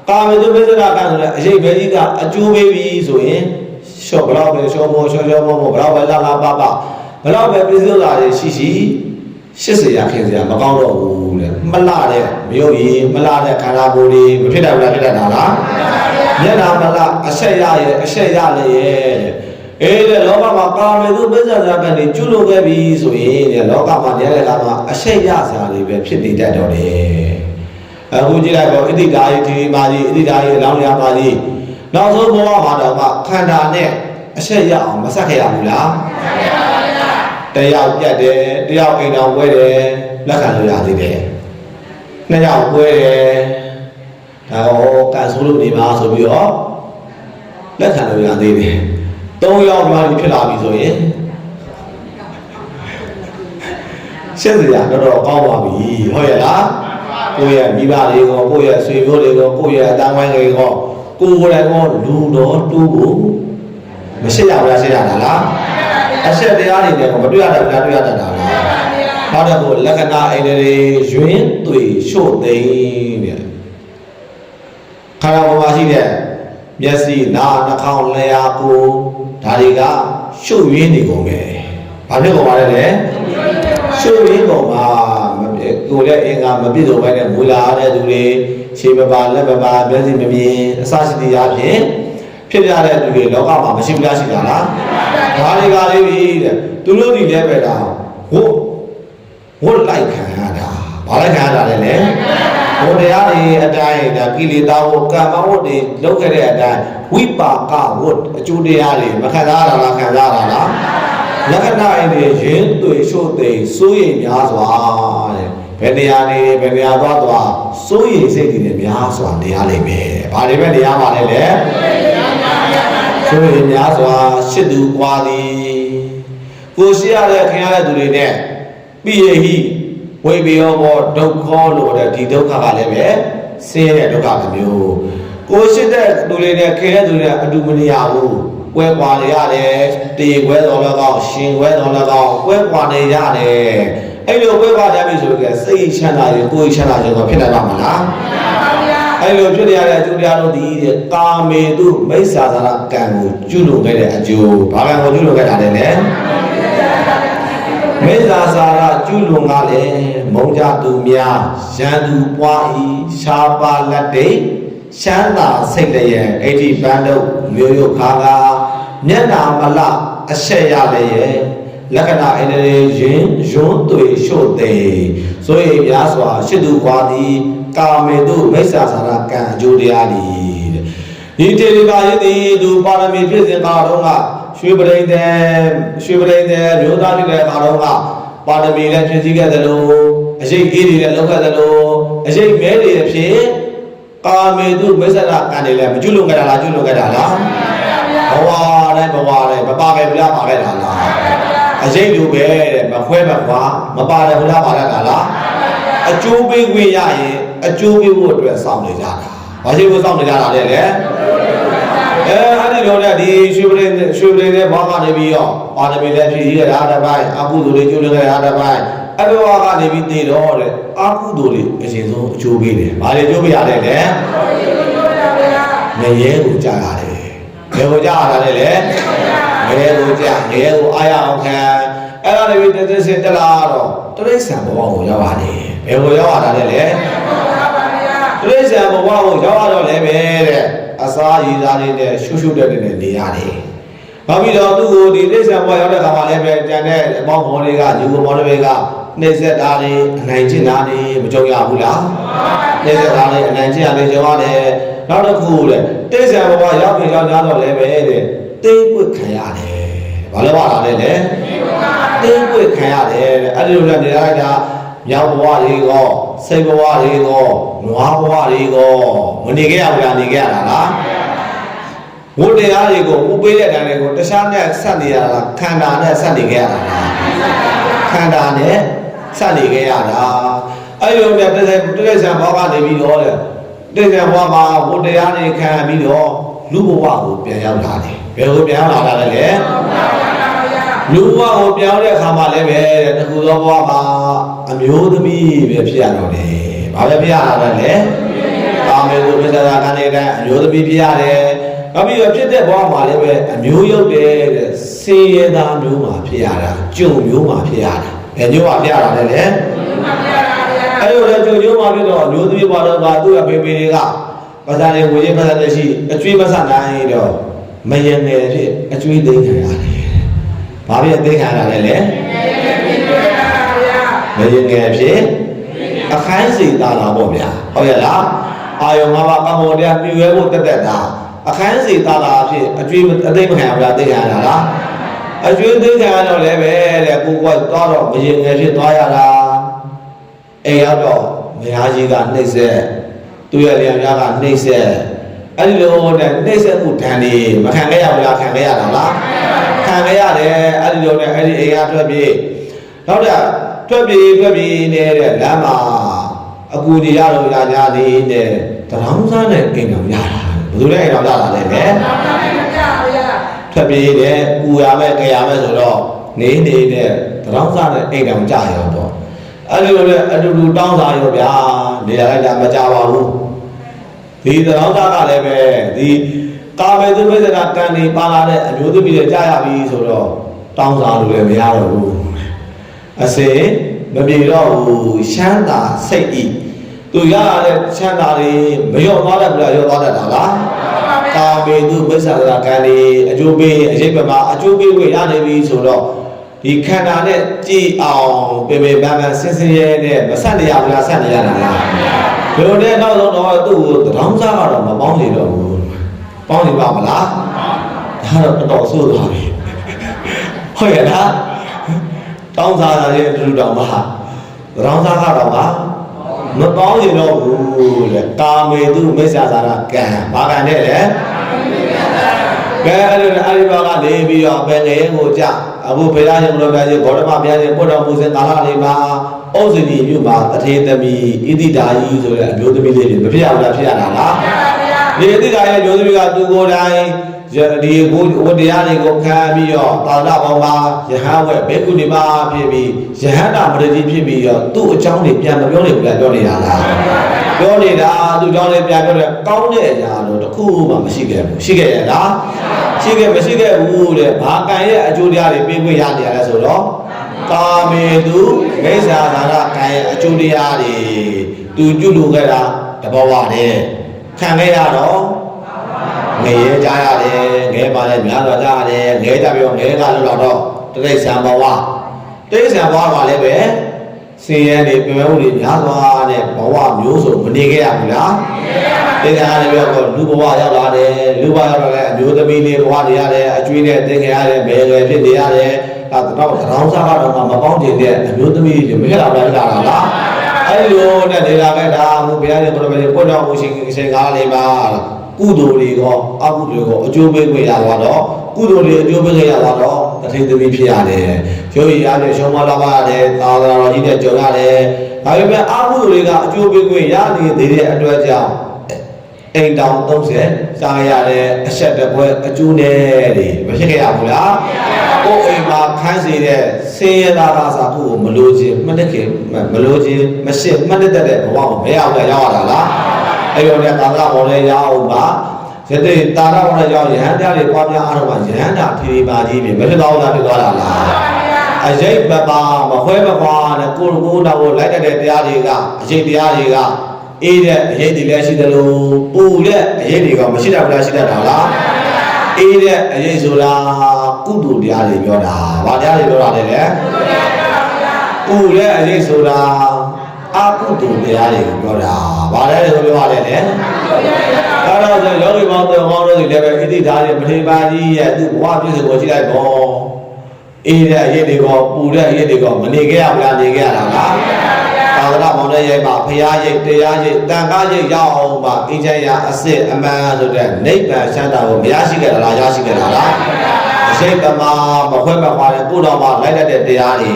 ကာမေတုမစ္ဆာကဆိုတဲ့အရေးပဲကြီးကအကျိုးပေးပြီဆိုရင်ရှော့ဘလောက်ပဲရှော့မောဘလောက်ပဲလာပဘလောက်ပဲပြည့်စုံလာတယ်ရှိ80ရခင်စရာမကောင်းတော့ဘူးတဲ့မလှတဲ့မြို့ကြီးမလှတဲ့ခန္ဓာကိုယ်တွေမဖြစ်တတ်ဘူးလားဖြစ်တတ်တာလားမျက်နာမလှအဆက်ရရဲ့အဆက်ရလေရဲ့တဲ့လောကမှာကာမေတုပစ္ဆာကံတွေကျွလွန်ခဲ့ပြီဆိုရင်တဲ့လောကမှာနေတဲ့ကမှာအဆက်ရစရာတွေပဲဖြစ်နေတတ်တော့တယ်အခုကြည့်လိုက်တော့ဣတိဒါယိဒီမာကြီးဣတိဒါယိအလောင်းရပါကြီးနောက်ဆုံးဘဝမှာတော့မှခန္ဓာနဲ့အဆက်ရအောင်မဆက်ခဲ့ရဘူးလားဆက်ခဲ့ပါဗျာတယောက်ပြတ်တယ်တယောက်အိမ်တော်ပွဲတယ်လက်ခံလို့ရသေးတယ်နှစ်ယောက်ပွဲတယ်ဒါတော့ကန်ဆိုးလို့နေပါဆိုပြီးတော့လက်ခံလို့ရသေးတယ်3ယောက်မှဖြစ်လာပြီဆိုရင်ရှင်းစရာတော့ကောင်းပါပြီဟုတ်ရဲ့လားကိုယ့်ရဲ့မိဘတွေကိုကိုယ့်ရဲ့ဆွေမျိုးတွေကိုကိုယ့်ရဲ့အတန်းဝိုင်းတွေကိုကိုယ်ကိုယ်တိုင်ကလူတော်တူဖို့မရှိရဘူးလားရှိရတာလားအဆက်တရားတွေနဲ့မတွေ့ရတာလားတွေ့ရတတ်တာလားနောက်တော့လက္ခဏာအိန္ဒြေရွင်သွေရှို့သိမ်းတဲ့ခန္ဓာပေါ်မှာရှိတဲ့မျက်စိနားနှာခေါင်းလျှာကိုယ်ဒါတွေကရှုပ်ရင်းနေကုန်ပဲဘာဖြစ်ကုန်ပါလဲရှုပ်ရင်းကုန်ပါကိုယ်ရဲ့အင်္ဂါမပြည့်စုံဘဲနဲ့မူလာတဲ့သူတွေခြေမပါလက်မပါမျက်စိမမြင်အစရှိတရားဖြင့်ဖြစ်ရတဲ့သူတွေလောကမှာမရှိဘူးလားရှိတာလားဒါတွေကလေးပြီတဲ့သူတို့ဒီလည်းပဲဒါဝတ်လိုက်ခံရတာဘာလိုက်ခံရတာလဲဘုရားတွေအတိုင်းဒါကိလေသာဝကမ္မဝတ်တွေလုပ်ခဲ့တဲ့အတိုင်းဝိပါကဝတ်အကျိုးတရားတွေမခံစားရတာလားခံစားရတာလားလက္ခဏာအင်းတွေရင်းသွေရှို့သိစိုးရိမ်များစွာတဲ့ဘယ်တရားနေဘယ်တရားသွားစိုးရိမ်စိတ်တွေများစွာနေရလိမ့်မယ်ဘာတွေပဲနေရပါလဲစိုးရိမ်များစွာရှစ်သူကွာသည်ကိုရှိရတဲ့ခင်ရတဲ့သူတွေနဲ့ပိယဟိဝိပယောဘောဒုက္ခလို့တဲ့ဒီဒုက္ခကလည်းပဲဆင်းရဲတဲ့ဒုက္ခမျိုးကိုရှိတဲ့လူတွေနဲ့ခင်တဲ့သူတွေအတူမနေရဘူးကွဲကွာနေရတယ်တေကွဲတော်လည်းကောင်းရှင်ကွဲတော်လည်းကောင်းကွဲကွာနေရတယ်အဲ့လိုကွဲကွာကြပြီဆိုရင်စိတ်ချမ်းသာရင်ကိုယ်ချမ်းသာခြင်းတော့ဖြစ်နိုင်ပါမလားအဲ့လိုဖြစ်ရတဲ့အကျိုးတရားတို့ဒီကာမေတုမိစ္ဆာသရကံကိုကျွလွန်ခဲ့တဲ့အကျိုးဘာကံကိုကျွလွန်ခဲ့တာလဲမိစ္ဆာစာရကျွလွန်ကလည်းမုံကြသူများရန်သူပွားဤရှားပါလက်တိရှမ်းသာစိတ်လည်းရဲ့အဋ္ဌိပန္တုမျိုးရုပ်ခါကမျက်နာမလအဆက်ရလည်းရဲ့လက္ခဏာအင်းတွေရင်ရွန်းသွေရှို့သိဆိုရင်များစွာရှစ်သူကွာသည်ကာမေတုမိစ္ဆာစာရကံအကျိုးတရားသည်ဒီတေရိကာယတိသူပါရမီဖြစ်စဉ်ကတော့ကရွှေပရိသေမျိုးသားဖြစ်တဲ့ကတော့က ပါရမီလည်းဖြစ်စည်းခဲ့တယ်လို့အရှိတ်ကြီးတွေလည်းလောက်ခဲ့တယ်လို့အရှိတ်မဲတွေဖြစ်ကာမေတုဝိသရကံတွေလည်းမကျွလွန်ခဲ့တာလားကျွလွန်ခဲ့တာလားဘဝတိုင်းမပါခဲ့ဘူးလားပါခဲ့တာလားအရှိတ်လူပဲတဲ့မခွဲမခွာမပါတယ်ဘူးလားပါခဲ့တာလားအကျိုးပေးခွင့်ရရင်အကျိုးပေးဖို့အတွက်စောင့်နေကြတာဘာရှိဖို့စောင့်နေကြတာလဲအဲ့ဒီလိုနဲ့ဒီရွှေပရင်နဲ့ဘာကနေပြီးတော့ပါရမီလည်းဖြစ်ရတာတစ်ပိုင်းအကုသိုလ်တွေကျွလွန်ခဲ့တာတစ်ပိုင်းအဘဝကနေပြီးတည်တော့တဲ့အကုသိုလ်တွေအရင်ဆုံးအကျိုးပေးတယ်ဘာတွေအကျိုးပေးရလဲငရဲကိုကြားရတယ်ငရဲကိုကြားရတယ်လေငရဲကိုကြားငရဲကိုအားရအောင်ခံအဲ့ဒါလည်းတသက်စင်တလားတော့တရိစ္ဆာန်ဘဝကိုရောက်ရတယ်ဘယ်ကိုရောက်ရတာလဲတရိစ္ဆာန်ဘဝကိုရောက်ရတော့လည်းပဲတဲ့အစားရည်စားလေးနဲ့ရှုရှုတဲ့နေနေရတယ်ဘာဖြစ်တော့သူ့ကိုဒီတရိစ္ဆာန်ဘဝရောက်တဲ့ခါမှာလည်းပဲတန်တဲ့အပေါင်းဘောတွေကယူကမောတွေကနှိမ့်ဆက်တာတွေအနိုင်ကျင့်တာတွေမကြုံရဘူးလားနှိမ့်ဆက်တာတွေအနိုင်ကျင့်တာတွေကြုံရတယ်နောက်တစ်ခုတဲ့တရိစ္ဆာန်ဘဝရောက်ပြီးရောက်ကြတော့လည်းပဲတဲ့တိတ်ပွက်ခံရတယ်ဘာလို့ပါလာလဲတိတ်ပွက်ခံရတယ်တဲ့အဲ့ဒီလိုနဲ့နေလိုက်တာမြောက်ဘဝတွေကောစိတ်ဘဝတွေကောနွားဘဝတွေကောမနေခဲ့ရဘူးလားနေခဲ့ရတာလားဝိတရားတွေကိုဥပေးတဲ့အတိုင်းတွေကိုတခြားနဲ့ဆက်နေရတာခန္ဓာနဲ့ဆက်နေခဲ့ရတာလားခန္ဓာနဲ့ဆက်နေခဲ့ရတာအဲ့လိုနဲ့တိရစ္ဆာန်ဘဝကနေပြီးတော့တိရစ္ဆာန်ဘဝမှာဝိတရားတွေခံပြီးတော့လူဘဝကိုပြန်ရောက်လာတယ်ဘယ်ကိုပြန်ရောက်လာတာလဲလူဘဝကိုပြောင်းတဲ့အခါမှာလည်းပဲတခုသောဘဝမှာအမျိုးသမီးပဲဖြစ်ရတော့တယ်။ဘာပဲဖြစ်ရတာလဲ။ကာမေတုဝိသရကံတွေတဲ့အမျိုးသမီးဖြစ်ရတယ်။နောက်ပြီးတော့ဖြစ်တဲ့ဘဝမှာလည်းပဲအမျိုးရုပ်တဲ့စေရသားမျိုးမှာဖြစ်ရတာ၊ကျုံမျိုးမှာဖြစ်ရတာ။ဘယ်မျိုးမှာဖြစ်ရတာလဲလေ။အဲ့လိုလေကျုံမျိုးမှာဖြစ်တော့အမျိုးသမီးဘဝတော့ကသူ့ရဲ့ဖေဖေတွေကပဇာနေဝေခြင်းပဇာတဲ့ရှိအကျွေးမဆနိုင်တော့မယငယ်ဖြစ်အကျွေးသိမ်းခံရတယ်။ဘာဖြစ်သိခံရတာလဲလေမယငယ်ဖြစ်အခန်းစီတာလာပေါ့ဗျာဟုတ်ရဲ့လားအာယုံ၅ပါးကမ္ဘောတရားပြည့်ဝဲဖို့တက်တာအခန်းစီတာလာဖြစ်အကျွေးအသိမခံရဘူးလားသိခံရတာလားအကျွေးသိခံရတော့လည်းပဲတဲ့ကိုကသွားတော့မယငယ်ဖြစ်သွားရတာအိမ်ရောက်တော့မယားကြီးကနှိမ့်ဆက်သူ့ရဲ့လျံများကနှိမ့်ဆက်အဲ့ဒီလိုနဲ့နှိမ့်ဆက်မှုတန်နေမခံခဲ့ရဘူးလားခံခဲ့ရတာလားခံခဲ့ရတယ်အဲ့ဒီလိုနဲ့အဲ့ဒီအိမ်ကထွက်ပြေးနောက်တော့ထွက်ပြေးနေတဲ့လမ်းမှာအကူကြီးရတော့ရကြသေးတဲ့တရောင်းစားနဲ့အိမ်တော်ရတာဘယ်သူလဲအိမ်တော်ရတာလဲထွက်ပြေးတယ်ပူရမယ်ကြရမယ်ဆိုတော့နေတဲ့တရောင်းစားနဲ့အိမ်တော်ကြရောပေါ့အဲ့ဒီလိုနဲ့အတူတူတောင်းစားရောဗျာနေရာလိုက်တာမကြပါဘူးဒီတရောင်းစားကလည်းပဲဒီကာမေတုဝိသရကံနေပါလာတဲ့အမျိုးသမီးတွေကြားရပြီဆိုတော့တောင်းစားလို့လည်းမရတော့ဘူးအစေမပြေတော့ဘူးရှမ်းသာစိတ်ဤသူရရတဲ့ချမ်းသာတွေမလျော့သွားတတ်ဘူးလားလျော့သွားတတ်တာလားကာမေတုဝိသရကံနေအကျိုးပေးအရေးပမာအကျိုးပေးဝင်ရနေပြီဆိုတော့ဒီခန္ဓာနဲ့ကြည်အောင်ပေပေပန်းပန်းစင်စင်ရဲနဲ့မဆက်နေရဘူးလားဆက်နေရတာလားဘယ်လိုလဲနောက်ဆုံးတော့သူ့ကိုတရောင်းစားကတော့မပေါင်းနေတော့ဘူးပေါင်းနေပါမလားဒါတော့တော်ဆိုးသွားပြီဟုတ်ရဲ့လားတောင်းစားတာရဲ့လူတော်မှာရောင်းစားကတော့ကမပေါင်းရင်တော့ဘူးလေကာမေတုမိစ္ဆာသာရကံဘာကံနဲ့လဲကဲအဲ့ဒီဘာကနေပြီးတော့ဘယ်ငယ်ကိုကြအခုဘုရားရှင်ဘုရားရှင်ဂေါတမဘုရားရှင်ပုဒ်တော်မူစဉ်ကာလလေးမှာဩဇနီမြို့မှာတထေသမီးဣတိတာကြီးဆိုတဲ့အမျိုးသမီးလေးတွေမဖြစ်ရဘူးလားဖြစ်ရတာလားဒီဣတိတာရဲ့မျိုးသမီးကသူကိုယ်တိုင်ဒီဝတရားတွေကိုခံပြီးတော့သာသနာ့ဘောင်မှာယဟန်ဝဲဘေကုဏီမှာဖြစ်ပြီးယဟန္တာမရတိဖြစ်ပြီးတော့သူ့အကြောင်းတွေပြန်မပြောနေဘူးလားပြောနေတာလားပြောနေတာသူ့အကြောင်းတွေပြန်ပြောတယ်ကောင်းတဲ့အရာတော့တခုမှမရှိခဲ့ဘူးရှိခဲ့ရလားမရှိခဲ့ဘူးတဲ့ဘာကံရဲ့အကျိုးတရားတွေပြေးခွင့်ရနေရလဲဆိုတော့ကာမေတုမိစ္ဆာသာရကံရဲ့အကျိုးတရားတွေသူကျွလူခဲ့တာတဘောဝနဲ့ခံခဲ့ရတော့ငရဲကြရတယ်ငဲပါလဲများတော့ကြရတယ်ငဲကြပြီးတော့ငဲကလို့တော့တိရစ္ဆာန်ဘဝတိရစ္ဆာန်ဘဝကလည်းပဲဆင်းရဲနေပြဲမှုတွေများသွားတဲ့ဘဝမျိုးစုံမနေခဲ့ရဘူးလားတိရစ္ဆာန်လည်းပြောတော့လူဘဝရောက်လာတယ်လူဘဝရောက်လာတဲ့အမျိုးသမီးလေးဘဝနေရတယ်အကျွေးနဲ့သင်ခဲ့ရတယ်ဘယ်လိုဖြစ်နေရတယ် တော့ရောင်းစားကတော့မပေါင်းကျင်တဲ့အမျိုးသမီးတွေမဖြစ်လာဘူးလားအဲ့လိုနဲ့နေလာခဲ့တာဘုရားရဲ့ဘုရားရဲ့ပွတ်တော်မူရှင်ကားလေးပါကုသိုလ်တွေကအကုသိုလ်ကိုအကျိုးပေးခွင့်ရသွားတော့ကုသိုလ်တွေအကျိုးပေးခွင့်ရသွားတော့တထေသမီးဖြစ်ရတယ်ရုပ်ရည်ရတဲ့ရှုံးမလာပါရတယ်သာသနာတော်ကြီးတဲ့ကြုံရတယ်ဒါပေမဲ့အကုသိုလ်တွေကအကျိုးပေးခွင့်ရနေသေးတဲ့အတွက်ကြောင့်အိမ်တောင်30စားရတဲ့အဆက်တပွဲအကျိုးနဲ့တွေမဖြစ်ခဲ့ရဘူးလားကိုယ်အိမ်မှာခန်းစီတဲ့ဆင်းရဲသားသားစားဖို့မလိုချင်မှတ်တခင်မလိုချင်မရှိမှတ်တတ်တဲ့ဘဝကိုမရအောင်လည်းရောက်ရတာလားအဲ့တော့လည်းသာသနာ့ဘော်လည်းရအောင်ပါယနေ့သာသနာ့ဘော်လည်းရောက်ရဟန်းတရားတွေပွားများအားထုတ်ပါယဟန္တာဖြည်းဖြည်းပါကြီးပြီမဖြစ်သွားဘူးလားဖြစ်သွားတာလားအရေးပပါမခွဲမကွာနဲ့ကိုယ်တော်ကိုလိုက်တဲ့တရားတွေကအရေးတရားတွေကအေးတဲ့အရေးတွေလည်းရှိတယ်လို့ပူတဲ့အရေးတွေကမရှိတတ်ဘူးလားရှိတတ်တာလားအေးတဲ့အရေးဆိုတာကုသိုလ်တရားတွေပြောတာဘာတရားတွေပြောတာလဲပူတဲ့အရေးဆိုတာအကုသိုလ်တရားတွေပြောတာဘာလဲလို့ပြောရတယ်လေအဲ့တော့ယောဂီပေါင်းတော်ကောင်းတို့တွေလည်းပဲဣတိဓာတ်ရဲ့ပရိပါကြီးရဲ့သူ့ဘဝပြည့်စုံကိုကြည့်လိုက်ပေါ့အေးတဲ့အရေးတွေကပူတဲ့အရေးတွေကမနေခဲ့ရဘူးလားနေခဲ့ရတာလားသာသနာ့ဘောင်ရဲ့ရိုက်မှာဖရာရိတ်တရားရိတ်တန်ခါရိတ်ရောက်အောင်ပါအင်းချမ်းရအစစ်အမှန်ဆိုတဲ့နိဗ္ဗာန်ချမ်းသာကိုမရရှိခဲ့တာလားရရှိခဲ့တာလားအရှိတ်တမမခွဲမခွာတဲ့ကိုယ်တော်မှာလိုက်တတ်တဲ့တရားတွေ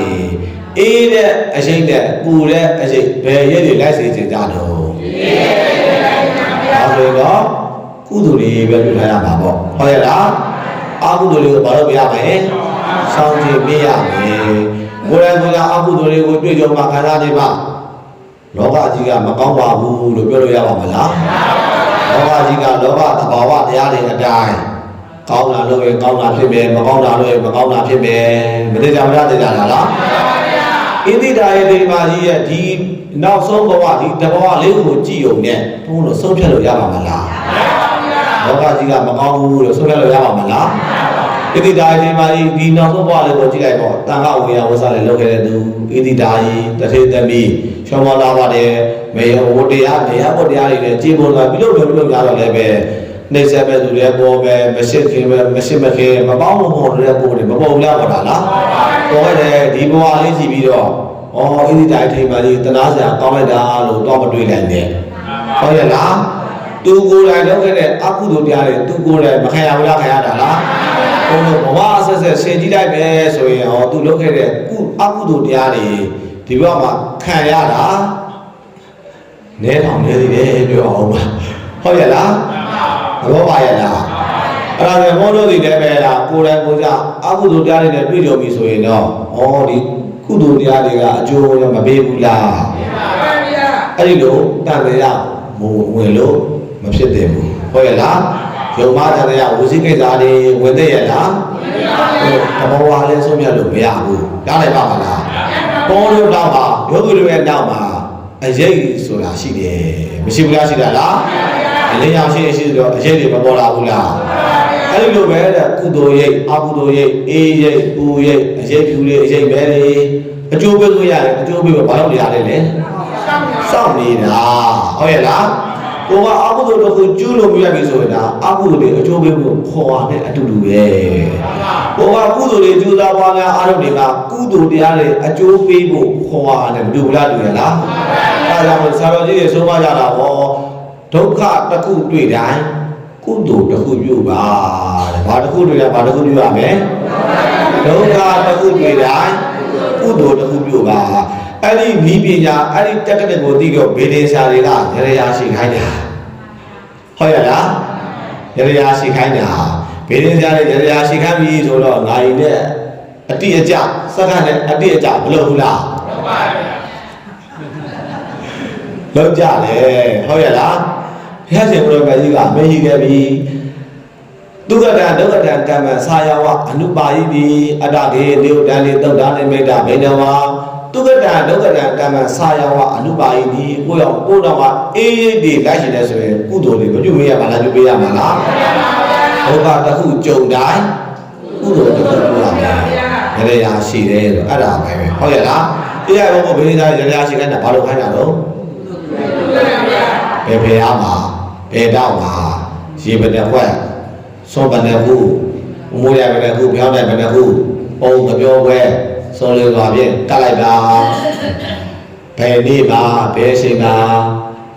အေးတဲ့အရှိတ်နဲ့ပူတဲ့အရှိတ်ဘယ်ရိတ်တွေလိုက်စေချင်ကြတော့ဒါဆိုတော့ကုသိုလ်တွေပဲပြုထားရမှာပေါ့ဟုတ်ရဲ့လားအကုသိုလ်တွေကိုဘာလို့ပြရမလဲစောင့်ကြည့်ပြရမယ်ကိုယ်တိုင်ကအကုသိုလ်တွေကိုတွေ့ကြုံမှခံစားနေပါလောကကြီးကမကောင်းပါဘူးလို့ပြောလို့ရပါမလားလောကကြီးကလောကသဘာဝတရားတွေအတိုင်းကောင်းတာလို့ရင်ကောင်းတာဖြစ်မယ်မကောင်းတာလို့ရင်မကောင်းတာဖြစ်မယ်မသိကြမလားသိကြတာလားဣတိဒါယေတိမာကြီးရဲ့ဒီနောက်ဆုံးဘဝဒီတဘဝလေးကိုကြည့်ုံနဲ့ဘုန်းတော်ဆုံးဖြတ်လို့ရပါမလားလောကကြီးကမကောင်းဘူးလို့ဆုံးဖြတ်လို့ရပါမလားဣတိဒါယေမာကြီးဒီနောက်ဆုံးဘဝလေးကိုကြည့်လိုက်တော့တန်ခါဝေယဝဆလည်းလုပ်ခဲ့တဲ့သူဣတိဒါယေတထေသမီးရှောင်းမလာပါတယ်မေယဝတရားနေရဘုတရားတွေနဲ့ကြည်ပေါ်လာပြီးလို့ကြတော့လည်းပဲနှိမ့်ဆက်မဲ့သူတွေပေါ်ပဲမရှိခင်ပဲမရှိမခင်မပေါင်းမပေါ်တဲ့ပုံတွေမပေါ်ရပါလားပေါ်ရတယ်ဒီဘဝလေးကြည့်ပြီးတော့ဩဣတိဒါယေထိမာကြီးတနာစရာကောင်းလိုက်တာလို့တော့မတွေးနိုင်နဲ့ဟုတ်ရဲ့လားသူကိုယ်တိုင်လုပ်ခဲ့တဲ့အကုသိုလ်တရားတွေသူကိုယ်တိုင်မခံရဘူးလားခံရတာလားဘုန်းတော်ဘဝအဆက်ဆက်ဆင်ကြည့်လိုက်ပဲဆိုရင်ဟောသူလုပ်ခဲ့တဲ့အကုသိုလ်တရားတွေဒီဘဝမှာခံရတာနဲတောင်နေသေးတယ်ပြောအောင်ပါဟုတ်ရဲ့လားသဘောပါရဲ့လားအဲ့ဒါဆိုဘုန်းတော်တွေလည်းပဲလားကိုယ်တိုင်ကိုယ်ကြအကုသိုလ်တရားတွေနဲ့တွေ့ကြုံပြီဆိုရင်တော့ဩဒီကုသိုလ်တရားတွေကအကျိုးရမပေးဘူးလားပေးပါဗျာအဲ့ဒီလိုတန်တရားမဝင်လို့မဖြစ်သေးဘူးဟုတ်ရဲ့လားယုံမတန်တရားဝစီကိစ္စတွေဝင်သေးရဲ့လားမပါဘူးတဘောဝါလည်းဆုံးဖြတ်လို့မရဘူးကြားလိုက်ပါမလားပေါ်လို့တော့ပါယောဂီတွေရဲ့နောက်မှာအရေးဆိုတာရှိတယ်မရှိဘူးလားရှိတာလားအလင်းရောက်ရှိတော့အရေးတွေမပေါ်လာဘူးလားအဲ့ဒီလိုပဲတဲ့ကုသိုလ်ရိပ်အကုသိုလ်ရိပ်အေးရိပ်ပူရိပ်အရေးဖြူရိပ်အရေးမဲတွေအကျိုးပေးလို့ရတယ်အကျိုးပေးတော့ဘာလို့ရလဲလဲစောင့်နေတာဟုတ်ရဲ့လားကိုကအကုသိုလ်တစ်ခုကျူးလို့မရပြီဆိုရင်ဒါအကုသိုလ်တွေအကျိုးပေးဖို့ခေါ်ရတဲ့အတူတူပဲကိုကကုသိုလ်တွေကျူးစားပွားများအားထုတ်တွေကကုသိုလ်တရားတွေအကျိုးပေးဖို့ခေါ်ရတယ်မတူဘူးလားတူရလားအဲဒါကြောင့်ဆရာတော်ကြီးတွေဆုံးမကြတာဟောဒုက္ခတစ်ခုတွေ့တိုင်းကုသိုလ်တစ်ခုပြုပါတဲ့ဘာတစ်ခုတွေ့ရင်ဘာတစ်ခုပြုရမယ်ဒုက္ခတစ်ခုတွေ့တိုင်းကုသိုလ်တစ်ခုပြုပါအဲ့ဒီမိပညာအဲ့ဒီတက်တဲ့ကိုသိကြဘေဒင်ဆရာတွေကရရရှိခိုင်းတာဟုတ်ရလားရရရှိခိုင်းတာဘေဒင်ဆရာတွေရရရှိခိုင်းပြီဆိုတော့ငါရင်နဲ့အတိအကျစက္ကန့်နဲ့အတိအကျမလုပ်ဘူးလားလုပ်ပါဗျာလုပ်ကြတယ်ဟုတ်ရလားဘုရားရှင်ဘုရားကြီးကမေးရှိခဲ့ပြီဒုက္ခတံဒုက္ခတံကမ္မဆာယဝအနုပါယိပိအတ္တကေနိယတံလေသုတ်တာနိမိတ်တဘိနဝဒုက္ခတံဒုက္ခတံကမ္မဆာယဝအနုပါယိပိကိုရောက်ကိုတော့ကအေးအေးဒီလိုက်ရှင်လဲဆိုရင်ကုသိုလ်တွေမပြုမေးရမှာလားပြုပေးရမှာလားဒုက္ခတစ်ခုကြုံတိုင်းကုသိုလ်တစ်ခုပြုရမယ်ရရရှိတယ်ဆိုအဲ့ဒါပဲဟုတ်ရဲ့လားတရားဘောဘယ်နည်းရရရှိခိုင်းတာဘာလို့ခိုင်းတာတော့ဘယ်ဖေရမှာဘယ်တော့မှာရေပတဲ့ဘွက်စောပတဲ့ခုမိုးရပတဲ့ခုဖျောင်းတဲ့ပတဲ့ခု ပုံကပြောပွဲစောလေးပါဖြင့်ကတ်လိုက်တာဘယ်နေ့ပါဘယ်ချိန်ပါ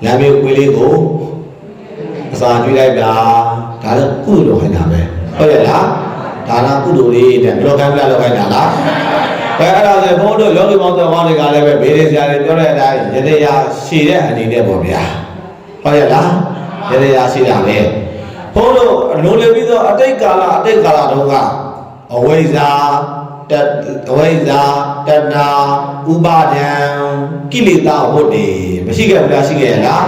လမ်းမေးခွေးလေးကိုအစာကျွေးလိုက်တာဒါလည်းကုသိုလ်ခိုင်းတာပဲဟုတ်ရဲ့လားဒါနာကုသိုလ်လေးနဲ့ဘယ်လိုခံပြလောက်ခိုင်းတာလားဘယ်အဲ့ဒါဆိုဘုန်းတို့ယောဂီမောင်တော်မောင်တွေကလည်းပဲဘေးရဆရာတွေပြောတဲ့အတိုင်းယနေ့ရရှိတဲ့အနေနဲ့ပေါ့ဗျာဟုတ်ရဲ့လားယနေ့ရရှိတာပဲဘုန်းတို့လိုလေပြီးတော့အတိတ်ကာလတုန်းကအဝိဇ္ဇာတဏဥပါဒံကိလေသာဝတ္တေမရှိခဲ့ဘူးလားရှိခဲ့ရလား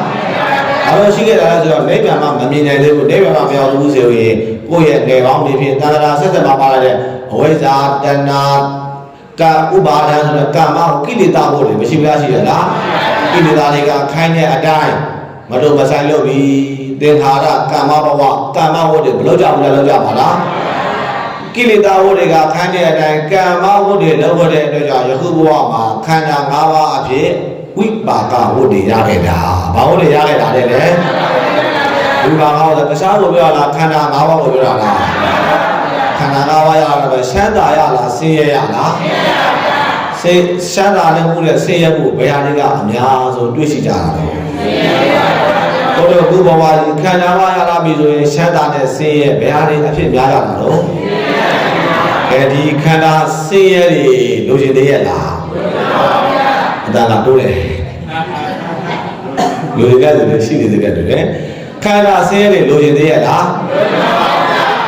အဲ့တော့ရှိခဲ့တာလဲဆိုတော့နိဗ္ဗာန်မှာမမြင်နိုင်သေးဘူးနိဗ္ဗာန်မှာမရောက်ဘူးဆိုရင်ကိုယ့်ရဲ့ငယ်ကောင်းနေဖြင့်တဏှာဆက်ဆက်မှာပါလာတဲ့အဝိဇ္ဇာတဏကာဥပါဒံဆိုတော့ကာမကိလေသာဝတ္တေမရှိဘူးလားရှိရလားကိလေသာတွေကခိုင်းတဲ့အတိုင်းမတော်မဆိုင်လုပ်ပြီးသင်္ခါရကာမဘဝကာမဝတ္တေဘယ်လိုကြောင့်လဲလောက်ကြပါလားကိလေသာဝတ္တွေကခန္ဓာအတိုင်းကာမဝတ္တွေလောက်တဲ့အတွက်ကြောင့်ယခုဘဝမှာခန္ဓာ၅ပါးအဖြစ်ဝိပါကဝတ္တွေရခဲ့တာဘာဝတ္တွေရခဲ့တာလဲဝိပါကဝတ္တတရားကိုပြောလားခန္ဓာ၅ပါးကိုပြောတာလားခန္ဓာ၅ပါးရတော့ပဲရှမ်းသာရလားဆင်းရဲရလားရှမ်းသာနဲ့မှုနဲ့ဆင်းရဲမှုဘယ်ဟာတွေကအများဆုံးတွေ့ရှိကြတာလဲဘုရားခုဘဝခန္ဓာ၅ပါးရလာပြီဆိုရင်ရှမ်းသာနဲ့ဆင်းရဲဘယ်ဟာတွေအဖြစ်များကြတာလဲဒီခန္ဓာဆင်းရဲတွေလိုချင်သေးရဲ့လားအတန်လာတိုးတယ်လူတွေကလည်းရှိနေသေးတယ်လေခန္ဓာဆင်းရဲတွေလိုချင်သေးရဲ့လား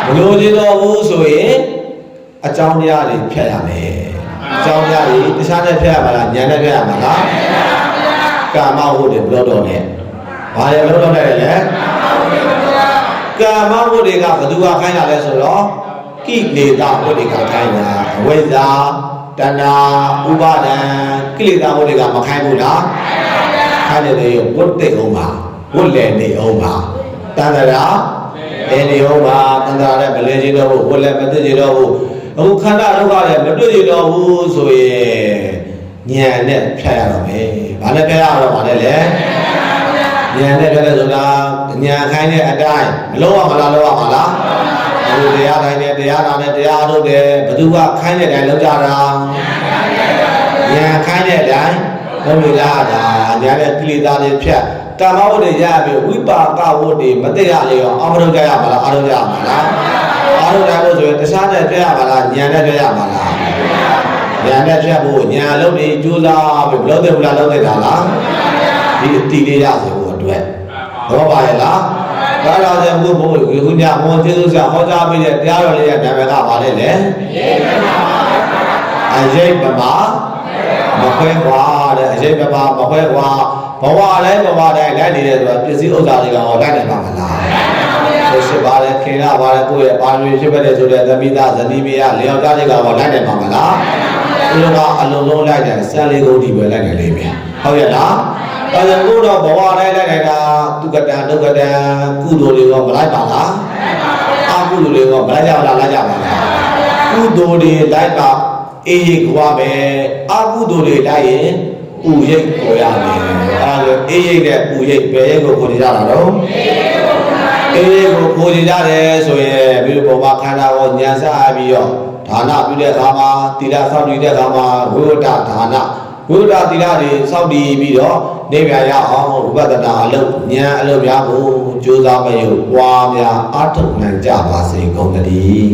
မလိုချင်တော့ဘူးဆိုရင်အကြောင်းတရားတွေဖြတ်ရမယ်အကြောင်းတရားတွေတခြားနဲ့ဖြတ်ရမှာလားဉာဏ်နဲ့ဖြတ်ရမှာလားကာမဟုတ်တယ်ဘလို့တော့နဲ့ဘာလဲဘလို့တော့နဲ့လဲကာမဟုတ်တွေကဘသူကခိုင်းတာလဲဆိုတော့ကိလေသာဝတ္တွေကခိုင်းတာအဝိဇ္ဇာတဏှာဥပါဒံကိလေသာဝတ္တွေကမခိုင်းဘူးလားခိုင်းတယ်လေဝတ်တဲ့အောင်ပါဝတ်လည်းနေအောင်ပါတန်တရာနေအောင်ပါတန်တရာလည်းမလဲခြင်းတော့ဘူးဝတ်လည်းမသိခြင်းတော့ဘူးအခုခန္ဓာဒုက္ခလည်းမတွေ့ခြင်းတော့ဘူးဆိုရင်ဉာဏ်နဲ့ဖြတ်ရတော့မယ်ဘာနဲ့ဖြတ်ရတော့ဘာလဲလဲဉာဏ်နဲ့ဖြတ်တယ်ဆိုတာဉာဏ်ခိုင်းတဲ့အတိုင်းမလုံးဝမလားလုံးဝမလားဘုရားတိုင်းနဲ့တရားနာနဲ့တရားထုတ်တယ်ဘသူကခိုင်းတဲ့အတိုင်းလုပ်ကြတာဉာဏ်ခိုင်းတဲ့အတိုင်းလုပ်လို့ရတာဉာဏ်နဲ့ကိလေသာတွေဖြတ်ကာမဝတ္တေရပြီဝိပါကဝတ္တေမသိရလေရောအမထုတ်ကြရမှာလားအထုတ်ကြရမှာလားအထုတ်ကြဖို့ဆိုရင်တခြားနဲ့ပြရမှာလားဉာဏ်နဲ့ပြရမှာလားဉာဏ်နဲ့ပြဖို့ဉာဏ်လုံးတွေကြိုးစားပြီးမလုပ်တဲ့ဘူးလားလုပ်တဲ့တာလားဒီအတိလေးရစေဖို့အတွက်ဘောပါရဲ့လားဒါတော့လည်းဘုရားခုညမောကျေးဇူးဆရာဟောကြားပေးတဲ့တရားတော်လေးရဲ့နာမည်ကဘာလဲလဲအရေးပမာမခွဲခွာတဲ့အရေးပမာမခွဲခွာဘဝတိုင်းလိုက်နေတယ်ဆိုတာပစ္စည်းဥစ္စာတွေကဟောတတ်နေပါမလားဆိုရှိပါလေခင်ဗျာပါလေကိုယ့်ရဲ့ပါရမီဖြစ်တဲ့ဆိုတဲ့သမိသားဇနီးမယားလျော်သားတွေကဟောလိုက်နေပါမလားဒီလိုကအလုံးလုံးလိုက်တယ်စံလေးကုန်ဒီပဲလိုက်တယ်လေးမြန်ဟုတ်ရဲ့လားဒါကြောင့်ကိုတော့ဘဝတိုင်းလိုက်နေတာသူကတံဒုက္ကတံကုသိုလ်တွေရောမလိုက်ပါလားအကုသိုလ်တွေရောမလိုက်ကြပါလားလိုက်ကြပါလားကုသိုလ်တွေလိုက်ပါအေးရိတ်ကွာပဲအကုသိုလ်တွေလိုက်ရင်ပူရိတ်ကိုရမယ်အဲဒါအေးရိတ်တဲ့ပူရိတ်ဘယ်ရိတ်ကိုကိုကြတာတော့အေးရိတ်ကိုကိုကြတယ်ဆိုရင်ပြီးတော့ဘဝခန္ဓာကိုဉာဏ်စားပြီးတော့ဒါနပြုတဲ့အခါမှာသီလဆောက်တည်တဲ့အခါမှာဝိဝတ္တဒါနဝိဝတ္တသီလတွေစောင့်တည်ပြီးတော့နေပြရအောင်ဥပဒနာအလုပ်ဉာဏ်အလုပ်များကိုကြိုးစားမယူပွားများအားထုတ်နိုင်ကြပါစေကုန်သတည်း